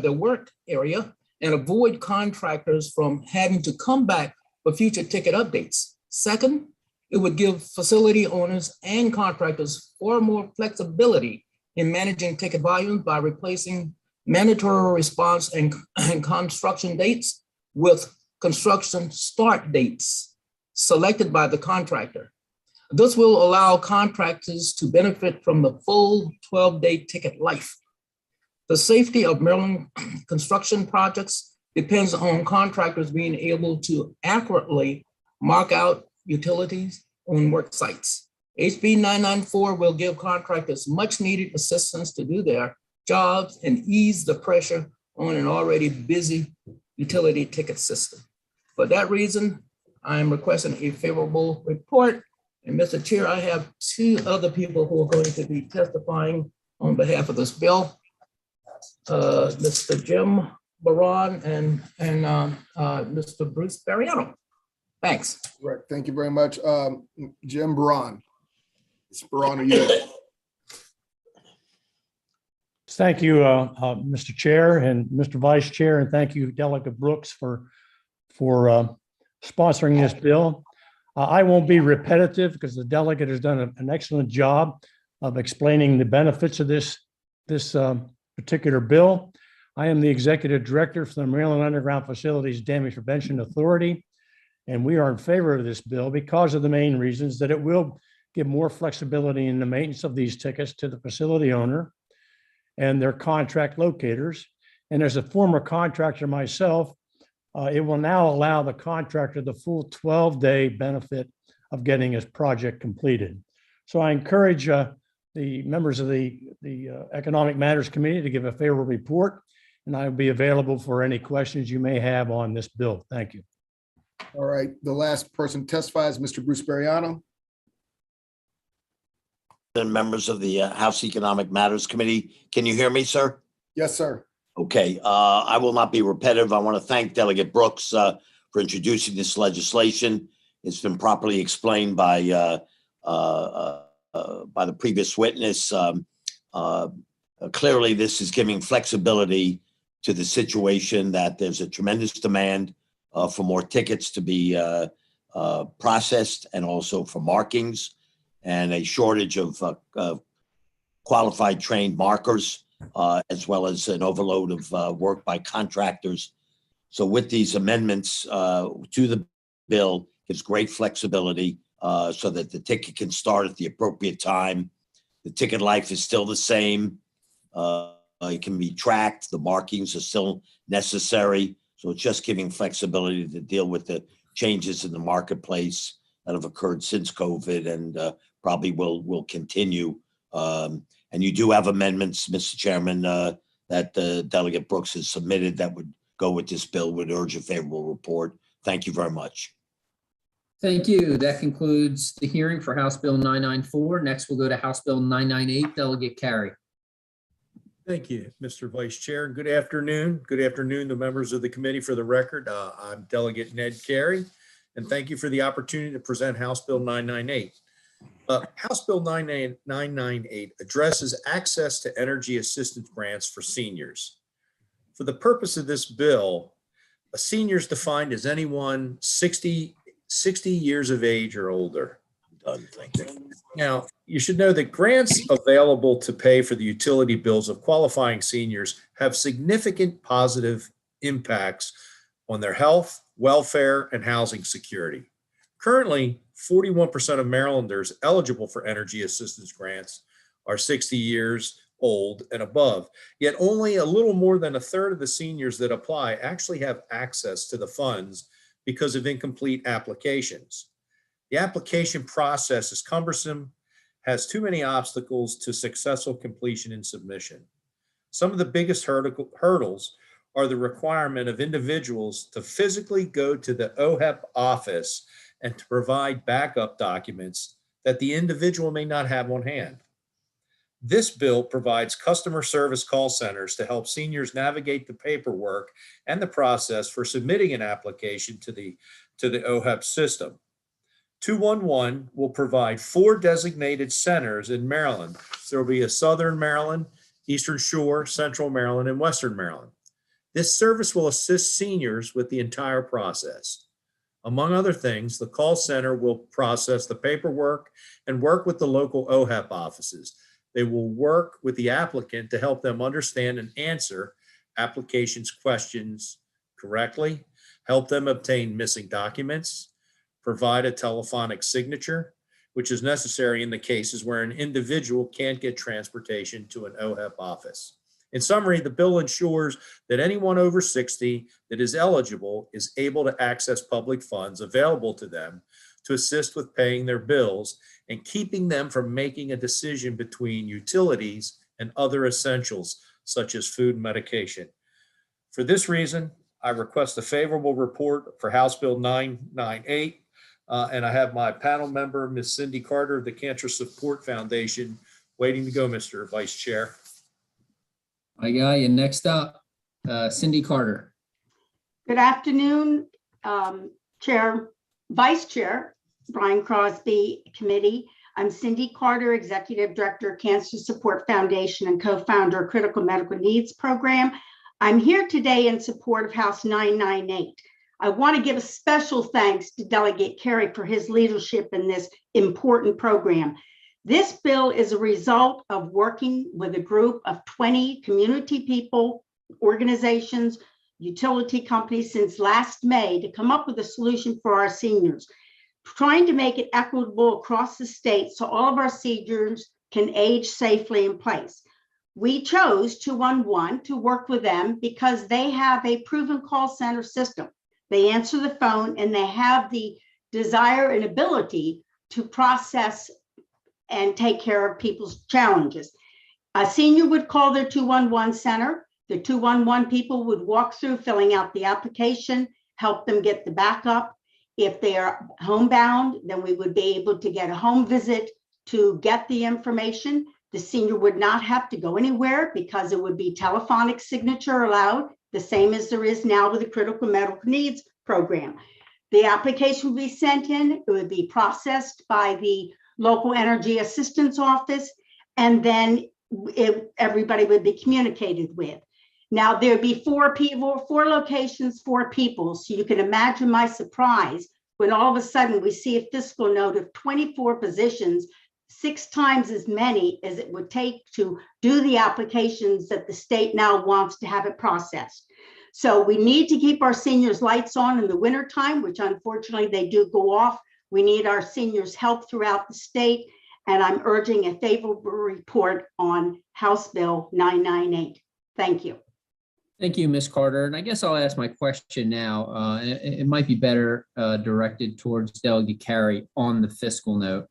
their work area and avoid contractors from having to come back for future ticket updates. Second, it would give facility owners and contractors far more flexibility in managing ticket volumes by replacing mandatory response and construction dates with construction start dates selected by the contractor. This will allow contractors to benefit from the full 12-day ticket life. The safety of Maryland construction projects depends on contractors being able to accurately mark out utilities on work sites. HB 994 will give contractors much needed assistance to do their jobs and ease the pressure on an already busy utility ticket system. For that reason, I am requesting a favorable report. And Mr. Chair, I have two other people who are going to be testifying on behalf of this bill. Mr. Jim Baron and Mr. Bruce Barriano. Thanks. Correct. Thank you very much. Jim Baron. Mr. Baron, are you there? Thank you, Mr. Chair and Mr. Vice Chair, and thank you, Delegate Brooks, for sponsoring this bill. I won't be repetitive because the delegate has done an excellent job of explaining the benefits of this particular bill. I am the Executive Director for the Maryland Underground Facilities Damage Prevention Authority, and we are in favor of this bill because of the main reasons that it will give more flexibility in the maintenance of these tickets to the facility owner and their contract locators. And as a former contractor myself, it will now allow the contractor the full 12-day benefit of getting his project completed. So I encourage the members of the Economic Matters Committee to give a favorable report, and I will be available for any questions you may have on this bill. Thank you. All right. The last person testifies, Mr. Bruce Barriano. and members of the House Economic Matters Committee. Can you hear me, sir? Yes, sir. Okay, I will not be repetitive. I want to thank Delegate Brooks for introducing this legislation. It's been properly explained by the previous witness. Clearly, this is giving flexibility to the situation that there's a tremendous demand for more tickets to be processed and also for markings, and a shortage of qualified trained markers, as well as an overload of work by contractors. So with these amendments to the bill, gives great flexibility so that the ticket can start at the appropriate time. The ticket life is still the same. It can be tracked. The markings are still necessary. So it's just giving flexibility to deal with the changes in the marketplace that have occurred since COVID and probably will continue. And you do have amendments, Mr. Chairman, that Delegate Brooks has submitted that would go with this bill. Would urge a favorable report. Thank you very much. Thank you. That concludes the hearing for House Bill 994. Next, we'll go to House Bill 998. Delegate Carey. Thank you, Mr. Vice Chair. Good afternoon. Good afternoon to members of the committee. For the record, I'm Delegate Ned Carey, and thank you for the opportunity to present House Bill 998. House Bill 998 addresses access to energy assistance grants for seniors. For the purpose of this bill, a senior is defined as anyone 60 years of age or older. Now, you should know that grants available to pay for the utility bills of qualifying seniors have significant positive impacts on their health, welfare, and housing security. Currently, 41% of Marylanders eligible for energy assistance grants are 60 years old and above, yet only a little more than a third of the seniors that apply actually have access to the funds because of incomplete applications. The application process is cumbersome, has too many obstacles to successful completion and submission. Some of the biggest hurdles are the requirement of individuals to physically go to the OHEP office and to provide backup documents that the individual may not have on hand. This bill provides customer service call centers to help seniors navigate the paperwork and the process for submitting an application to the OHEP system. 211 will provide 4 designated centers in Maryland. There will be a Southern Maryland, Eastern Shore, Central Maryland, and Western Maryland. This service will assist seniors with the entire process. Among other things, the call center will process the paperwork and work with the local OHEP offices. They will work with the applicant to help them understand and answer applications questions correctly, help them obtain missing documents, provide a telephonic signature, which is necessary in the cases where an individual can't get transportation to an OHEP office. In summary, the bill ensures that anyone over 60 that is eligible is able to access public funds available to them to assist with paying their bills and keeping them from making a decision between utilities and other essentials such as food and medication. For this reason, I request a favorable report for House Bill 998. And I have my panel member, Ms. Cindy Carter of the Cancer Support Foundation, waiting to go, Mr. Vice Chair. I got you. Next up, Cindy Carter. Good afternoon, Vice Chair Brian Crosby Committee. I'm Cindy Carter, Executive Director, Cancer Support Foundation and co-founder of Critical Medical Needs Program. I'm here today in support of House 998. I want to give a special thanks to Delegate Carey for his leadership in this important program. This bill is a result of working with a group of 20 community people, organizations, utility companies since last May to come up with a solution for our seniors, trying to make it equitable across the state so all of our seniors can age safely in place. We chose 211 to work with them because they have a proven call center system. They answer the phone and they have the desire and ability to process and take care of people's challenges. A senior would call their 211 center. The 211 people would walk through filling out the application, help them get the backup. If they are homebound, then we would be able to get a home visit, to get the information. The senior would not have to go anywhere because it would be telephonic signature allowed, the same as there is now with the critical medical needs program. The application would be sent in, it would be processed by the local energy assistance office, and then everybody would be communicated with. Now, there'd be 4 people, 4 locations, 4 people. So you can imagine my surprise when all of a sudden we see a fiscal note of 24 positions, 6 times as many as it would take to do the applications that the state now wants to have it processed. So we need to keep our seniors' lights on in the wintertime, which unfortunately they do go off. We need our seniors' help throughout the state. And I'm urging a favorable report on House Bill 998. Thank you. Thank you, Ms. Carter. And I guess I'll ask my question now. It might be better directed towards Delegate Carey on the fiscal note.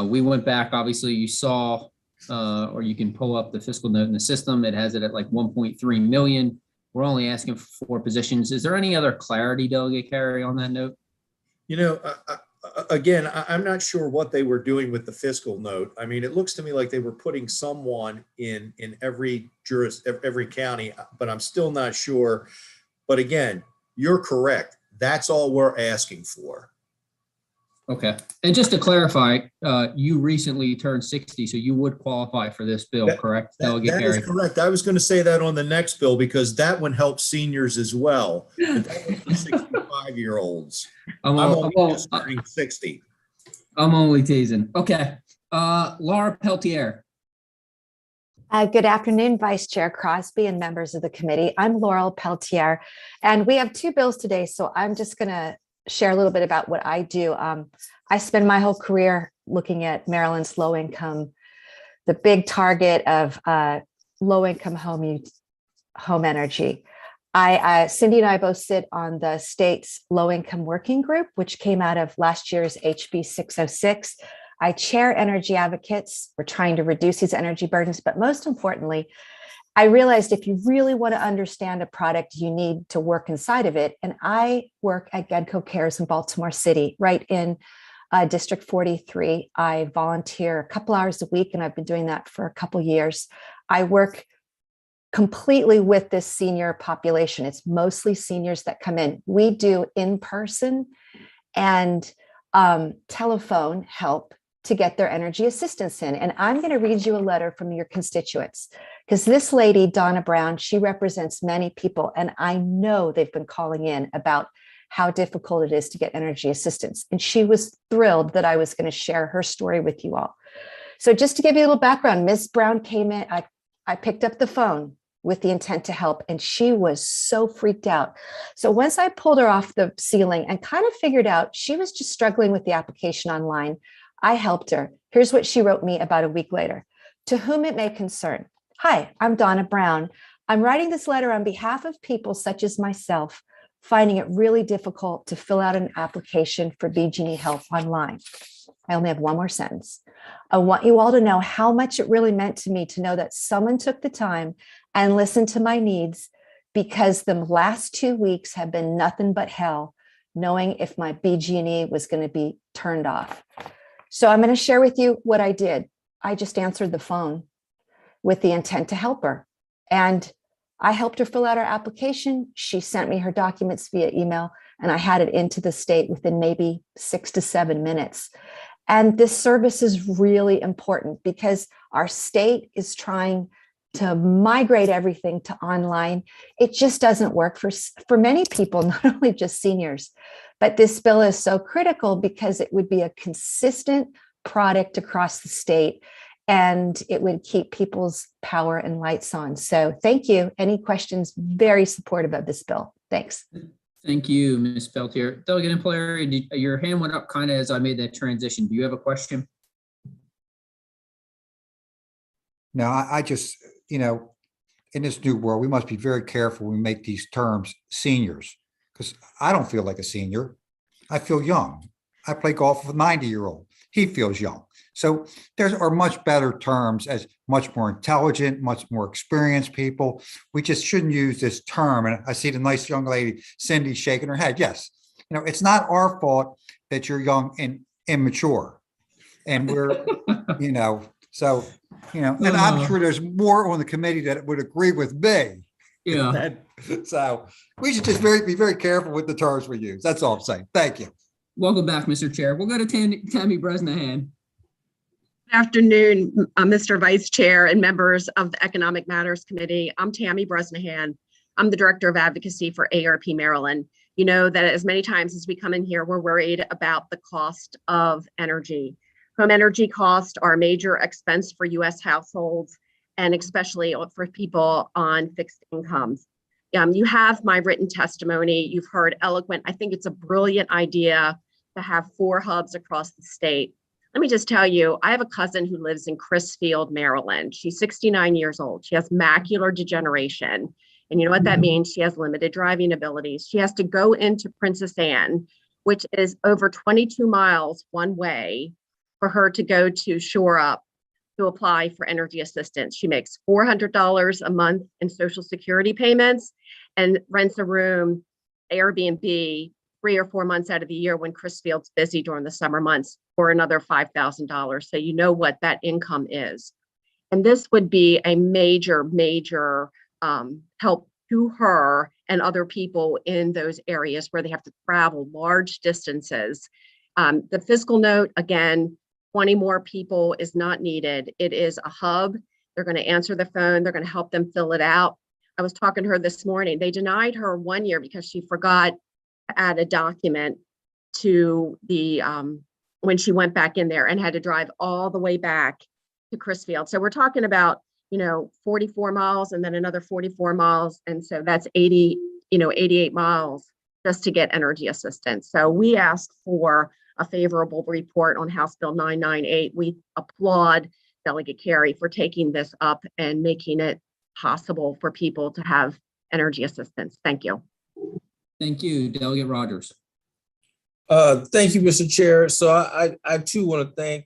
We went back, obviously you saw, or you can pull up the fiscal note in the system. It has it at like 1.3 million. We're only asking for 4 positions. Is there any other clarity, Delegate Carey, on that note? You know, again, I'm not sure what they were doing with the fiscal note. I mean, it looks to me like they were putting someone in every county, but I'm still not sure. But again, you're correct. That's all we're asking for. Okay. And just to clarify, you recently turned 60, so you would qualify for this bill, correct? Delegate That Carey? is correct. I was going to say that on the next bill because that one helps seniors as well. But that was for 65-year-olds. I'm only just turning 60. I'm only teasing. Okay. Laura Peltier. Good afternoon, Vice Chair Crosby and members of the committee. I'm Laurel Peltier, and we have 2 bills today, so I'm just going to share a little bit about what I do. I spend my whole career looking at Maryland's low income, the big target of low income home energy. Cindy and I both sit on the state's low income working group, which came out of last year's HB 606. I chair Energy Advocates. We're trying to reduce these energy burdens, but most importantly, I realized if you really want to understand a product, you need to work inside of it. And I work at Gedco Cares in Baltimore City, right in District 43. I volunteer a couple hours a week, and I've been doing that for a couple years. I work completely with this senior population. It's mostly seniors that come in. We do in-person and telephone help to get their energy assistance in. And I'm going to read you a letter from your constituents, because this lady, Donna Brown, she represents many people, and I know they've been calling in about how difficult it is to get energy assistance. And she was thrilled that I was going to share her story with you all. So just to give you a little background, Ms. Brown came in, I picked up the phone with the intent to help, and she was so freaked out. So once I pulled her off the ceiling and kind of figured out she was just struggling with the application online, I helped her. Here's what she wrote me about a week later. To whom it may concern. Hi, I'm Donna Brown. I'm writing this letter on behalf of people such as myself, finding it really difficult to fill out an application for BG&E Help online. I only have one more sentence. I want you all to know how much it really meant to me to know that someone took the time and listened to my needs, because the last 2 weeks have been nothing but hell, knowing if my BG&E was going to be turned off. So I'm going to share with you what I did. I just answered the phone with the intent to help her. And I helped her fill out her application. She sent me her documents via email, and I had it into the state within maybe 6 to 7 minutes. And this service is really important because our state is trying to migrate everything to online. It just doesn't work for many people, not only just seniors. But this bill is so critical because it would be a consistent product across the state, and it would keep people's power and lights on. So thank you. Any questions? Very supportive of this bill. Thanks. Thank you, Ms. Peltier. Delegate Employer, your hand went up kind of as I made that transition. Do you have a question? No, I just, in this new world, we must be very careful when we make these terms seniors, because I don't feel like a senior. I feel young. I play golf with a 90-year-old. He feels young. So there are much better terms as much more intelligent, much more experienced people. We just shouldn't use this term. And I see the nice young lady, Cindy, shaking her head. Yes, it's not our fault that you're young and immature. And we're, so, and I'm sure there's more on the committee that would agree with me. Yeah. So we should just be very careful with the terms we use. That's all I'm saying. Thank you. Welcome back, Mr. Chair. We'll go to Tammy Bresnahan. Good afternoon, Mr. Vice Chair and members of the Economic Matters Committee. I'm Tammy Bresnahan. I'm the Director of Advocacy for ARP Maryland. You know that as many times as we come in here, we're worried about the cost of energy. Home energy costs are a major expense for U.S. households and especially for people on fixed incomes. You have my written testimony. You've heard eloquent. I think it's a brilliant idea to have 4 hubs across the state. Let me just tell you, I have a cousin who lives in Crisfield, Maryland. She's 69 years old. She has macular degeneration. And you know what that means? She has limited driving abilities. She has to go into Princess Anne, which is over 22 miles one way, for her to go to Shore Up to apply for energy assistance. She makes $400 a month in Social Security payments and rents a room, Airbnb, 3 or 4 months out of the year when Crisfield's busy during the summer months for another $5,000. So you know what that income is. And this would be a major help to her and other people in those areas where they have to travel large distances. The fiscal note, again, 20 more people is not needed. It is a hub. They're going to answer the phone. They're going to help them fill it out. I was talking to her this morning. They denied her 1 year because she forgot to add a document to the when she went back in there and had to drive all the way back to Crisfield. So we're talking about 44 miles and then another 44 miles. And so that's 88 miles just to get energy assistance. So we asked for a favorable report on House Bill 998. We applaud Delegate Carey for taking this up and making it possible for people to have energy assistance. Thank you. Thank you, Delegate Rogers. Thank you, Mr. Chair. So I too want to thank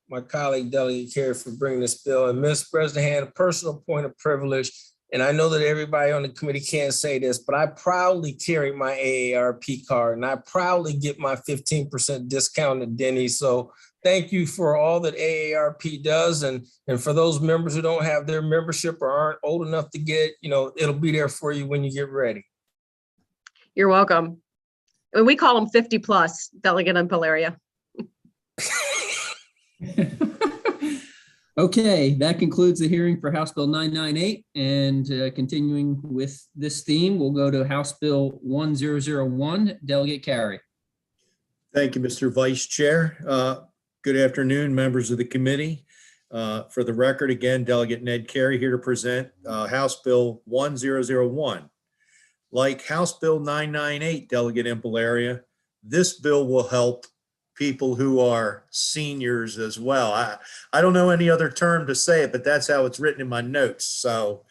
my colleague Delegate Carey for bringing this bill. And Ms. Bresnahan, a personal point of privilege, and I know that everybody on the committee can't say this, but I proudly carry my AARP card and I proudly get my 15% discount at Denny's. So thank you for all that AARP does. And for those members who don't have their membership or aren't old enough to get, it'll be there for you when you get ready. You're welcome. And we call them 50 plus, Delegate Impalaria. Okay, that concludes the hearing for House Bill 998. And continuing with this theme, we'll go to House Bill 1001, Delegate Carey. Thank you, Mr. Vice Chair. Good afternoon, members of the committee. For the record, again, Delegate Ned Carey here to present House Bill 1001. Like House Bill 998, Delegate Impalaria, this bill will help people who are seniors as well. I don't know any other term to say it, but that's how it's written in my notes. So,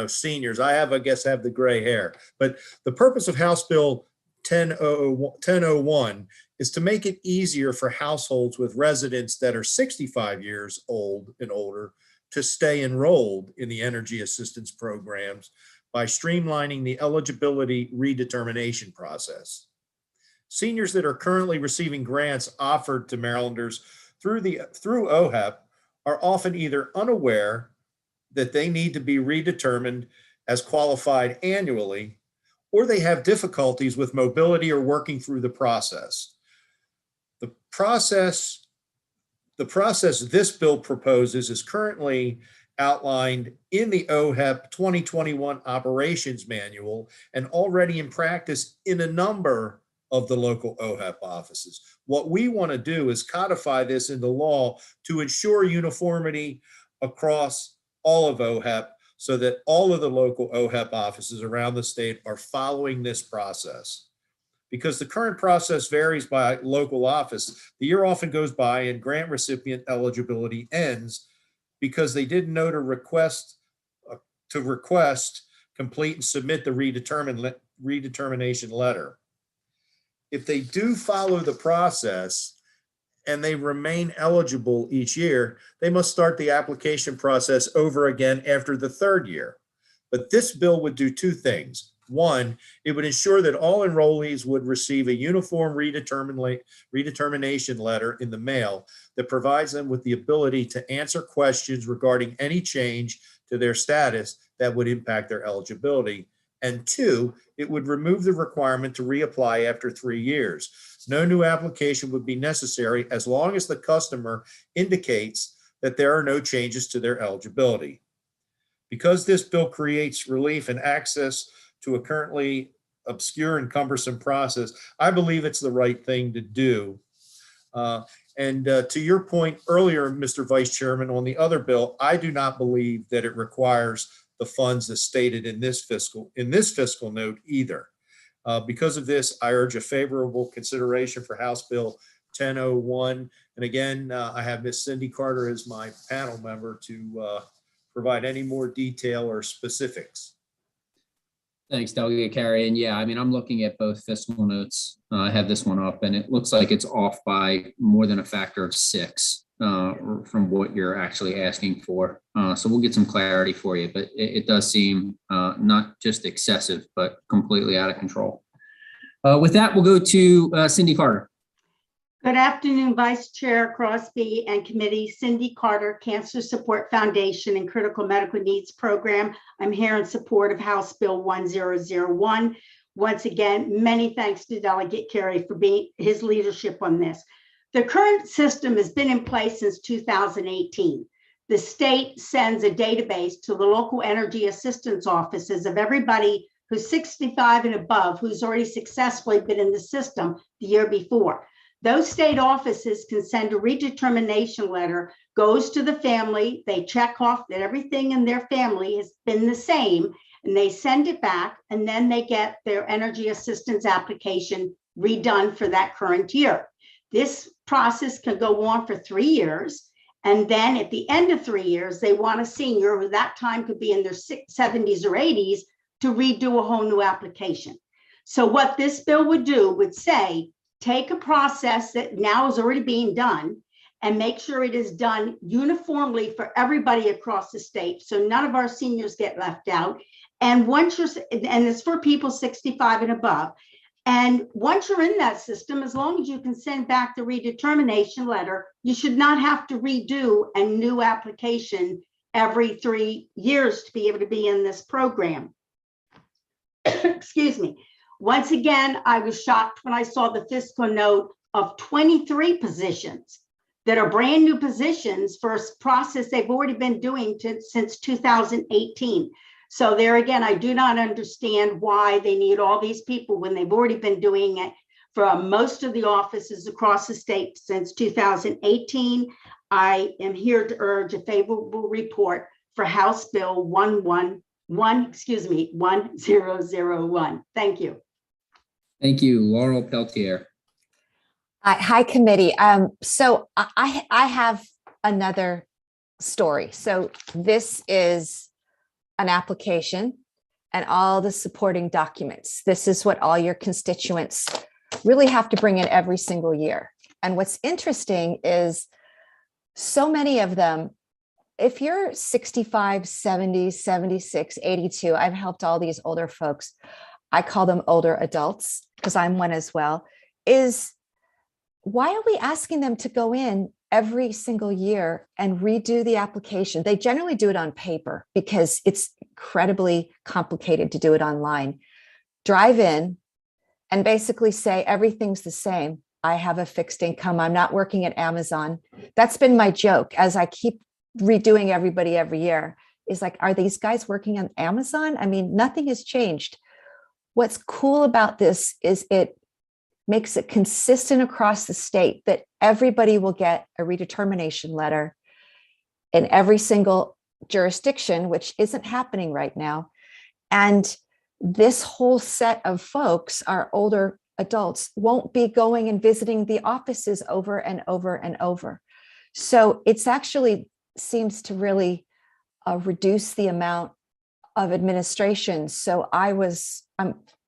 seniors, I guess have the gray hair. But the purpose of House Bill 1001 is to make it easier for households with residents that are 65 years old and older to stay enrolled in the energy assistance programs by streamlining the eligibility redetermination process. Seniors that are currently receiving grants offered to Marylanders through OHEP are often either unaware that they need to be redetermined as qualified annually, or they have difficulties with mobility or working through the process. The process this bill proposes is currently outlined in the OHEP 2021 operations manual and already in practice in a number of the local OHEP offices. What we want to do is codify this into law to ensure uniformity across all of OHEP so that all of the local OHEP offices around the state are following this process. Because the current process varies by local office, the year often goes by and grant recipient eligibility ends because they didn't know to request, complete, and submit the redetermination letter. If they do follow the process and they remain eligible each year, they must start the application process over again after the 3rd year. But this bill would do 2 things. One, it would ensure that all enrollees would receive a uniform redetermination letter in the mail that provides them with the ability to answer questions regarding any change to their status that would impact their eligibility. And two, it would remove the requirement to reapply after 3 years. No new application would be necessary as long as the customer indicates that there are no changes to their eligibility. Because this bill creates relief and access to a currently obscure and cumbersome process, I believe it's the right thing to do. To your point earlier, Mr. Vice Chairman, on the other bill, I do not believe that it requires the funds as stated in this fiscal note either. Because of this, I urge a favorable consideration for House Bill 1001. And again, I have Ms. Cindy Carter as my panel member to provide any more detail or specifics. Thanks, Delegate Carey. And yeah, I mean, I'm looking at both fiscal notes. I have this one up and it looks like it's off by more than a factor of 6 from what you're actually asking for. So we'll get some clarity for you, but it does seem not just excessive, but completely out of control. With that, we'll go to Cindy Carter. Good afternoon, Vice Chair Crosby and Committee. Cindy Carter, Cancer Support Foundation and Critical Medical Needs Program. I'm here in support of House Bill 1001. Once again, many thanks to Delegate Carey for his leadership on this. The current system has been in place since 2018. The state sends a database to the local energy assistance offices of everybody who's 65 and above, who's already successfully been in the system the year before. Those state offices can send a redetermination letter, goes to the family, they check off that everything in their family has been the same, and they send it back, and then they get their energy assistance application redone for that current year. This process can go on for 3 years, and then at the end of 3 years, they want a senior who that time could be in their 70s or 80s to redo a whole new application. So what this bill would do would say, take a process that now is already being done and make sure it is done uniformly for everybody across the state. So none of our seniors get left out. And it's for people 65 and above. And once you're in that system, as long as you can send back the redetermination letter, you should not have to redo a new application every 3 years to be able to be in this program. Excuse me. Once again, I was shocked when I saw the fiscal note of 23 positions that are brand new positions for a process they've already been doing since 2018. So there again, I do not understand why they need all these people when they've already been doing it for most of the offices across the state since 2018. I am here to urge a favorable report for House Bill 1001. Thank you. Thank you, Laurel Peltier. Hi, committee. So I have another story. So this is an application and all the supporting documents. This is what all your constituents really have to bring in every single year. And what's interesting is so many of them, if you're 65, 70, 76, 82, I've helped all these older folks. I call them older adults because I'm one as well, is why are we asking them to go in every single year and redo the application? They generally do it on paper because it's incredibly complicated to do it online. Drive in and basically say everything's the same. I have a fixed income. I'm not working at Amazon. That's been my joke as I keep redoing everybody every year is like, are these guys working on Amazon? I mean, nothing has changed. What's cool about this is it makes it consistent across the state that everybody will get a redetermination letter in every single jurisdiction, which isn't happening right now. And this whole set of folks, our older adults, won't be going and visiting the offices over and over and over. So it's actually seems to really reduce the amount of administration. So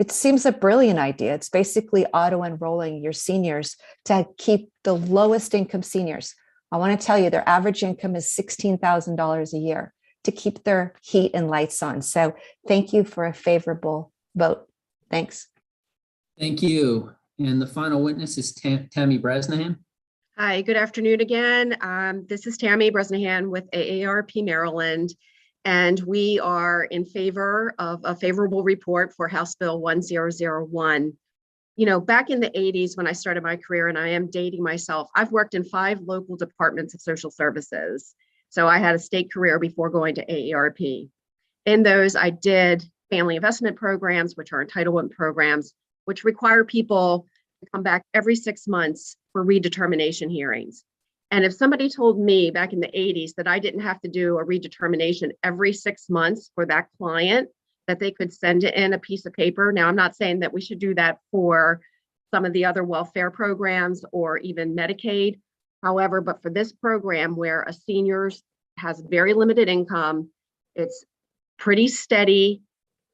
it seems a brilliant idea. It's basically auto-enrolling your seniors to keep the lowest income seniors. I want to tell you their average income is $16,000 a year to keep their heat and lights on. So thank you for a favorable vote. Thanks. Thank you. And the final witness is Tammy Bresnahan. Hi, good afternoon again. This is Tammy Bresnahan with AARP Maryland, and we are in favor of a favorable report for House Bill 1001. You know, back in the 80s when I started my career, and I am dating myself, I've worked in 5 local departments of social services. So I had a state career before going to AARP. In those, I did family investment programs, which are entitlement programs, which require people to come back every 6 months for redetermination hearings. And if somebody told me back in the 80s that I didn't have to do a redetermination every 6 months for that client, that they could send in a piece of paper. Now, I'm not saying that we should do that for some of the other welfare programs or even Medicaid. However, but for this program where a senior has very limited income, it's pretty steady,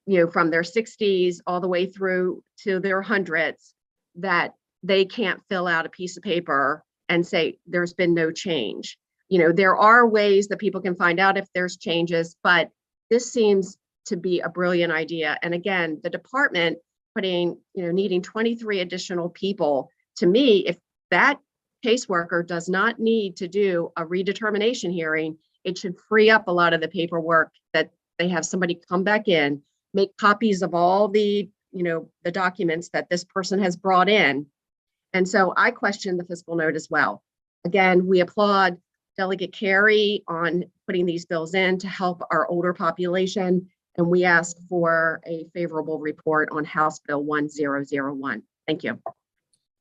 you know, from their 60s all the way through to their hundreds, that they can't fill out a piece of paper and say there's been no change. You know, there are ways that people can find out if there's changes, but this seems to be a brilliant idea. And again, the department putting, you know, needing 23 additional people, to me, if that caseworker does not need to do a redetermination hearing, it should free up a lot of the paperwork that they have somebody come back in, make copies of all the, you know, the documents that this person has brought in. And so I question the fiscal note as well. Again, we applaud Delegate Carey on putting these bills in to help our older population. And we ask for a favorable report on House Bill 1001. Thank you.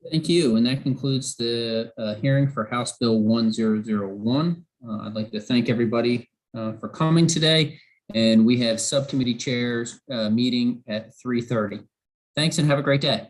Thank you. And that concludes the hearing for House Bill 1001. I'd like to thank everybody for coming today. And we have subcommittee chairs meeting at 3:30. Thanks and have a great day.